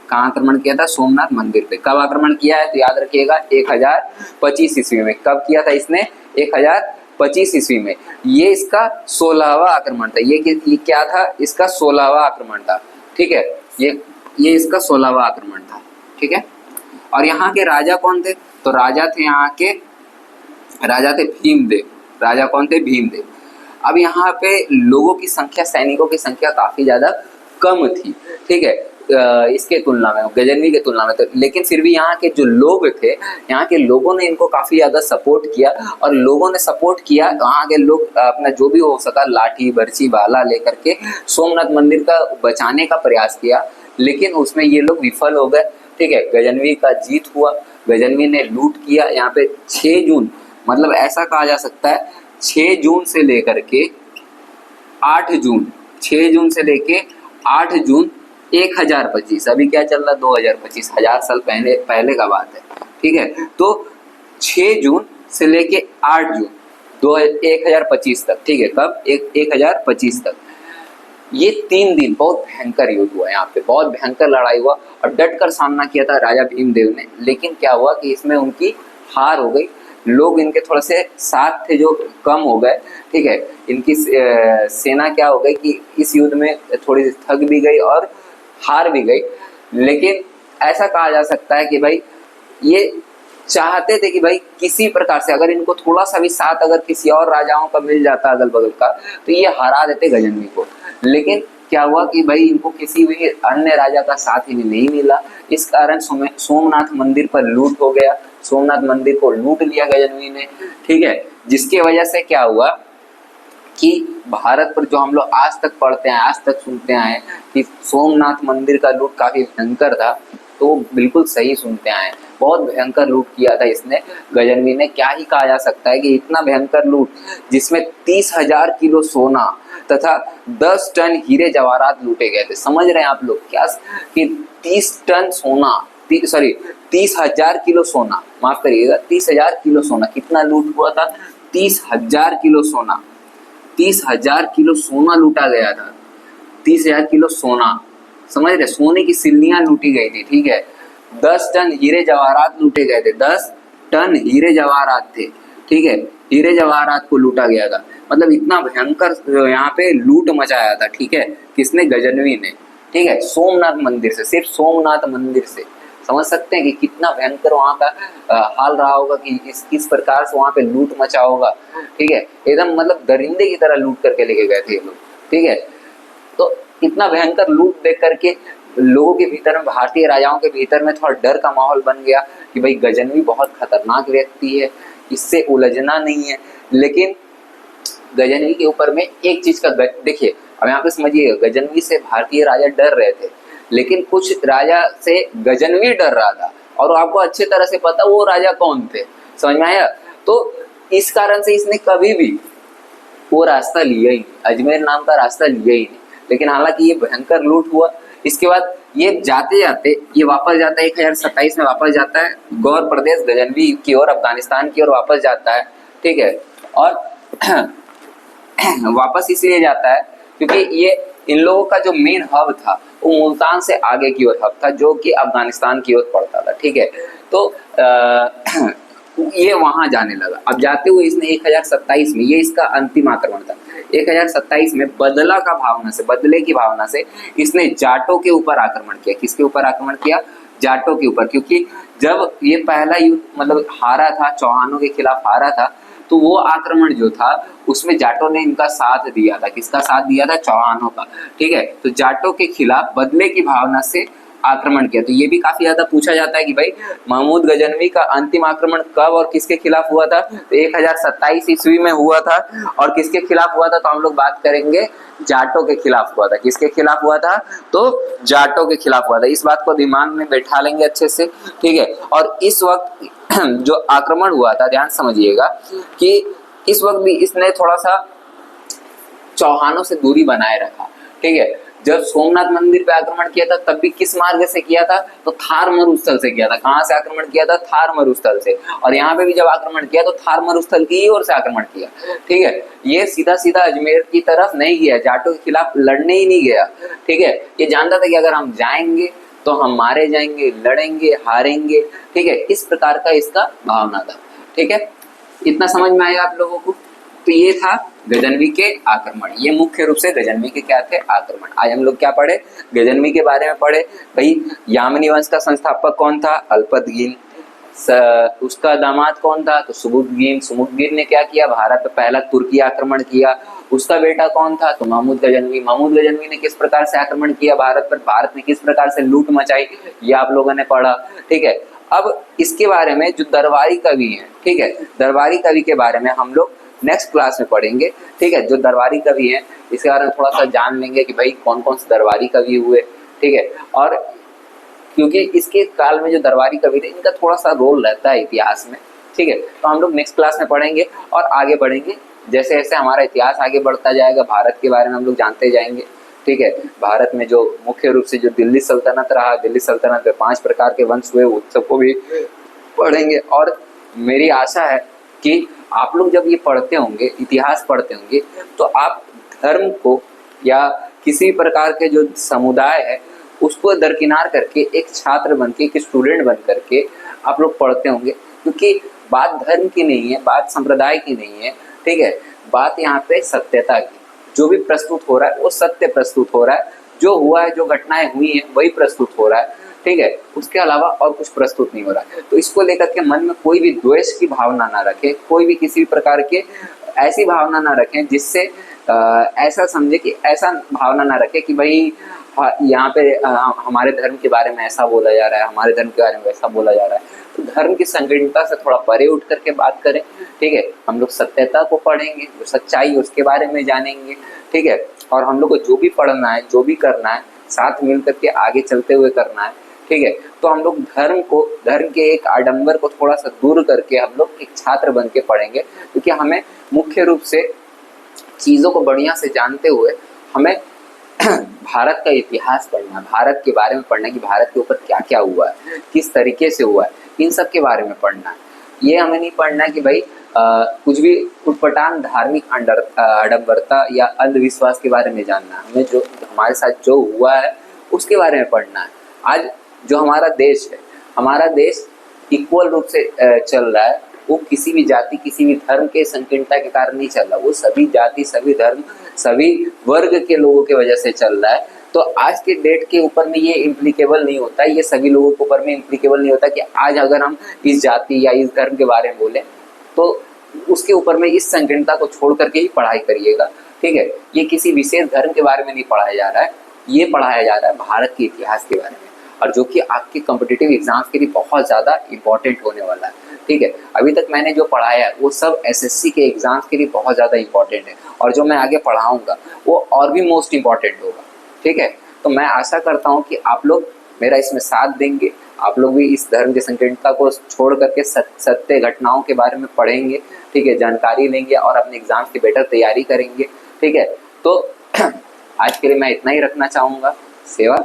कहाँ आक्रमण किया था, सोमनाथ मंदिर पे। कब आक्रमण किया है, तो याद रखिएगा 1025 ईस्वी में। कब किया था इसने, 1025 ईस्वी में। ये इसका 16वां आक्रमण था। ये क्या था, इसका 16वां आक्रमण था, ठीक है। ये इसका 16वां आक्रमण था, ठीक है। और यहाँ के राजा कौन थे, तो राजा थे यहाँ के, राजा थे भीमदेव। राजा कौन थे, भीमदेव। अब यहाँ पे लोगों की संख्या, सैनिकों की संख्या काफी ज्यादा कम थी, ठीक है, इसके तुलना में, गजनवी के तुलना में। तो लेकिन फिर भी यहाँ के जो लोग थे, यहाँ के लोगों ने इनको काफी ज्यादा सपोर्ट किया। और लोगों ने सपोर्ट किया, वहाँ के लोग अपना जो भी हो सका लाठी बर्छी भाला लेकर के सोमनाथ मंदिर का बचाने का प्रयास किया, लेकिन उसमें ये लोग विफल हो गए, ठीक है। गजनवी का जीत हुआ, गजनवी ने लूट किया। यहाँ पे 6 जून, मतलब ऐसा कहा जा सकता है 6 जून से लेकर के 8 जून, 6 जून से लेके 8 जून 1025, अभी क्या चल रहा, 2025, 1000 साल पहले का बात है, ठीक है। तो 6 जून से लेके 8 जून 1025 तक, ठीक है। कब, 1025 तक ये 3 दिन बहुत भयंकर युद्ध हुआ। यहाँ पे बहुत भयंकर लड़ाई हुआ और डट कर सामना किया था राजा भीमदेव ने। लेकिन क्या हुआ कि इसमें उनकी हार हो गई। लोग इनके थोड़े से साथ थे जो कम हो गए, ठीक है। इनकी सेना क्या हो गई कि इस युद्ध में थोड़ी थक भी गई और हार भी गई। लेकिन ऐसा कहा जा सकता है कि भाई ये चाहते थे कि भाई किसी प्रकार से अगर इनको थोड़ा सा भी साथ अगर किसी और राजाओं का मिल जाता अगल बगल का, तो ये हरा देते गजनवी को। लेकिन क्या हुआ कि भाई इनको किसी भी अन्य राजा का साथ ही नहीं मिला। इस कारण सोमनाथ मंदिर पर लूट हो गया। सोमनाथ मंदिर को लूट लिया गजनवी ने, ठीक है। जिसकी वजह से क्या हुआ कि भारत पर जो हम लोग आज तक पढ़ते हैं, आज तक सुनते आए कि सोमनाथ मंदिर का लूट काफी भयंकर था, तो बिल्कुल सही सुनते आए। बहुत भयंकर लूट किया था इसने, गजनवी ने। क्या ही कहा जा सकता है कि इतना भयंकर लूट जिसमें 30,000 किलो सोना तथा 10 टन हीरे जवाहरात लूटे गए थे। समझ रहे हैं आप लोग क्या, कि 30 टन सोना, 30,000 किलो सोना, माफ करिएगा, 30,000 किलो सोना। कितना लूट हुआ था, 30,000 किलो सोना। 30,000 किलो सोना लूटा गया था। 30,000 किलो सोना, समझ रहे, सोने की सिल्लियां लूटी गई थी, ठीक है। 10 टन हीरे जवाहरात लूटे गए थे। 10 टन हीरे जवाहरात थे, ठीक है। हीरे जवाहरात को लूटा गया था। मतलब इतना भयंकर यहाँ पे लूट मचाया था, ठीक है। किसने, गजनवी ने, ठीक है। सोमनाथ मंदिर से, सिर्फ सोमनाथ मंदिर से। समझ सकते हैं कि कितना भयंकर वहाँ का हाल रहा होगा, कि किस प्रकार से वहाँ पे लूट मचा होगा, ठीक है। एकदम मतलब दरिंदे की तरह लूट करके लेके गए थे ये लोग, ठीक है। तो इतना भयंकर लूट देख करके लोगों के भीतर में, भारतीय राजाओं के भीतर में थोड़ा डर का माहौल बन गया कि भाई गजनवी बहुत खतरनाक व्यक्ति है, इससे उलझना नहीं है। लेकिन गजनवी के ऊपर में एक चीज का देखिए, अब यहाँ पे समझिए, गजनवी से भारतीय राजा डर रहे थे, लेकिन कुछ राजा से गजनवी डर रहा था, और आपको अच्छी तरह से पता वो राजा कौन थे, समझ में आया। तो इस कारण से इसने कभी भी वो रास्ता लिया ही नहीं, अजमेर नाम का रास्ता लिया ही नहीं। लेकिन हालांकि ये भयंकर लूट हुआ, इसके बाद ये जाते जाते ये वापस जाता है 1027 में, वापस जाता है गौर प्रदेश गजनवी की ओर, अफगानिस्तान की ओर वापस जाता है, ठीक है। और वापस इसलिए जाता है क्योंकि ये इन लोगों का जो मेन हब था वो मुल्तान से आगे की ओर हब था, जो कि अफगानिस्तान की ओर पड़ता था, ठीक है। तो ये वहां जाने लगा। अब जाते हुए इसने 1027 में, ये इसका अंतिम आक्रमण था, 1027 में बदले की भावना से इसने जाटों के ऊपर आक्रमण किया। किसके ऊपर आक्रमण किया? जाटों के ऊपर। क्योंकि जब ये पहला युद्ध मतलब हारा था, चौहानों के खिलाफ हारा था, तो वो आक्रमण जो था उसमें जाटों ने इनका साथ दिया था। किसका साथ दिया था? चौहानों का, ठीक है। तो जाटों के खिलाफ बदले की भावना से आक्रमण किया। तो ये भी काफी ज्यादा पूछा जाता है कि भाई महमूद गजनवी का अंतिम आक्रमण कब और किसके खिलाफ हुआ था? तो 1027 ईस्वी में हुआ था। और किसके खिलाफ हुआ था? तो हम लोग बात करेंगे जाटों के खिलाफ हुआ था। किसके खिलाफ हुआ था? तो जाटों के खिलाफ हुआ था। इस बात को दिमाग में बैठा लेंगे अच्छे से, ठीक है। और इस वक्त जो आक्रमण हुआ था, ध्यान समझिएगा कि इस वक्त भी इसने थोड़ा सा चौहानों से दूरी बनाए रखा, ठीक है। जब सोमनाथ मंदिर पे आक्रमण किया था तब भी किस मार्ग से किया था? तो थार मरुस्थल से किया था। कहां से आक्रमण किया था? थार मरुस्थल से। और यहाँ पे भी जब आक्रमण किया तो थार मरुस्थल की ही ओर से आक्रमण किया, ठीक है। ये सीधा सीधा अजमेर की तरफ नहीं गया, जाटों के खिलाफ लड़ने ही नहीं गया, ठीक है। ये जानता था कि अगर हम जाएंगे तो हम मारे जाएंगे, लड़ेंगे, हारेंगे, ठीक है। इस प्रकार का इसका भावना था, ठीक है। इतना समझ में आया आप लोगों को? तो ये था गजनवी के आक्रमण। ये मुख्य रूप से गजनवी के क्या थे? आक्रमण। आज हम लोग क्या पढ़े? गजनवी के बारे में पढ़े। भाई यामिनी वंश का संस्थापक कौन था? अल्पतगीन। उसका दामाद कौन था? तो सुमुद्गीन। सुमुद्गीन ने क्या किया? भारत पर पहला तुर्की आक्रमण किया। उसका बेटा कौन था? तो महमूद गजनवी। महमूद गजनवी ने किस प्रकार से आक्रमण किया भारत पर? भारत में किस प्रकार से लूट मचाई, ये आप लोगों ने पढ़ा, ठीक है। अब इसके बारे में जो दरबारी कवि हैं, ठीक है, दरबारी कवि के बारे में हम लोग नेक्स्ट क्लास में पढ़ेंगे, ठीक है। जो दरबारी कवि हैं इसके बारे में थोड़ा सा जान लेंगे कि भाई कौन कौन से दरबारी कवि हुए, ठीक है। और क्योंकि इसके काल में जो दरबारी कवि थे इनका थोड़ा सा रोल रहता है इतिहास में, ठीक है। तो हम लोग नेक्स्ट क्लास में पढ़ेंगे और आगे बढ़ेंगे। जैसे जैसे हमारा इतिहास आगे बढ़ता जाएगा, भारत के बारे में हम लोग जानते जाएंगे, ठीक है। भारत में जो मुख्य रूप से जो दिल्ली सल्तनत रहा, दिल्ली सल्तनत में 5 प्रकार के वंश हुए, उन सबको भी पढ़ेंगे। और मेरी आशा है कि आप लोग जब ये पढ़ते होंगे, इतिहास पढ़ते होंगे, तो आप धर्म को या किसी प्रकार के जो समुदाय है उसको दरकिनार करके एक छात्र बन के, एक स्टूडेंट बन करके आप लोग पढ़ते होंगे। क्योंकि बात धर्म की नहीं है, बात संप्रदाय की नहीं है, ठीक है। बात यहाँ पे सत्यता की। जो भी प्रस्तुत हो रहा है वो सत्य प्रस्तुत हो रहा है, जो हुआ है, जो घटनाएं हुई हैं वही प्रस्तुत हो रहा है, ठीक है। उसके अलावा और कुछ प्रस्तुत नहीं हो रहा है। तो इसको लेकर के मन में कोई भी द्वेष की भावना ना रखें, कोई भी किसी भी प्रकार के ऐसी भावना ना रखें जिससे ऐसा समझे कि, ऐसा भावना ना रखें कि भाई यहाँ पे हमारे धर्म के बारे में ऐसा बोला जा रहा है, हमारे धर्म के बारे में वैसा बोला जा रहा है। तो धर्म की संकीर्णता से थोड़ा परे उठ करके बात करें, ठीक है। हम लोग सत्यता को पढ़ेंगे, जो सच्चाई उसके बारे में जानेंगे, ठीक है। और हम लोग को जो भी पढ़ना है, जो भी करना है, साथ मिल करके आगे चलते हुए करना है, ठीक है। तो हम लोग धर्म के एक आडंबर को थोड़ा सा दूर करके हम लोग एक छात्र बन के पढ़ेंगे। क्योंकि हमें मुख्य रूप से चीज़ों को बढ़िया से जानते हुए हमें भारत का इतिहास पढ़ना है, भारत के बारे में पढ़ना है कि भारत के ऊपर क्या क्या हुआ है, किस तरीके से हुआ है, इन सब के बारे में पढ़ना है। ये हमें नहीं पढ़ना है कि भाई कुछ भी उटपटांग धार्मिक आडंबरता या अंधविश्वास के बारे में जानना है। हमें जो हमारे साथ जो हुआ है उसके बारे में पढ़ना है। आज जो हमारा देश है, हमारा देश इक्वल रूप से चल रहा है। वो किसी भी जाति, किसी भी धर्म के संकीर्णता के कारण नहीं चल रहा। वो सभी जाति, सभी धर्म, सभी वर्ग के लोगों की वजह से चल रहा है। तो आज के डेट के ऊपर में ये इम्प्लीकेबल नहीं होता, ये सभी लोगों के ऊपर में इम्प्लीकेबल नहीं होता कि आज अगर हम इस जाति या इस धर्म के बारे में बोलें तो उसके ऊपर में इस संकीर्णता को छोड़ करके ही पढ़ाई करिएगा, ठीक है। ये किसी विशेष धर्म के बारे में नहीं पढ़ाया जा रहा है, ये पढ़ाया जा रहा है भारत के इतिहास के बारे में, और जो कि आपके कॉम्पिटिटिव एग्जाम्स के लिए बहुत ज़्यादा इंपॉर्टेंट होने वाला है। ठीक है, अभी तक मैंने जो पढ़ाया है वो सब एसएससी के एग्जाम्स के लिए बहुत ज़्यादा इंपॉर्टेंट है, और जो मैं आगे पढ़ाऊँगा वो और भी मोस्ट इम्पॉर्टेंट होगा। ठीक है, तो मैं आशा करता हूँ कि आप लोग मेरा इसमें साथ देंगे, आप लोग भी इस धर्म की संकीर्णता को छोड़ करके सत्य घटनाओं के बारे में पढ़ेंगे। ठीक है, जानकारी लेंगे और अपने एग्जाम्स की बेटर तैयारी करेंगे। ठीक है, तो आज के लिए मैं इतना ही रखना चाहूँगा। सेवा।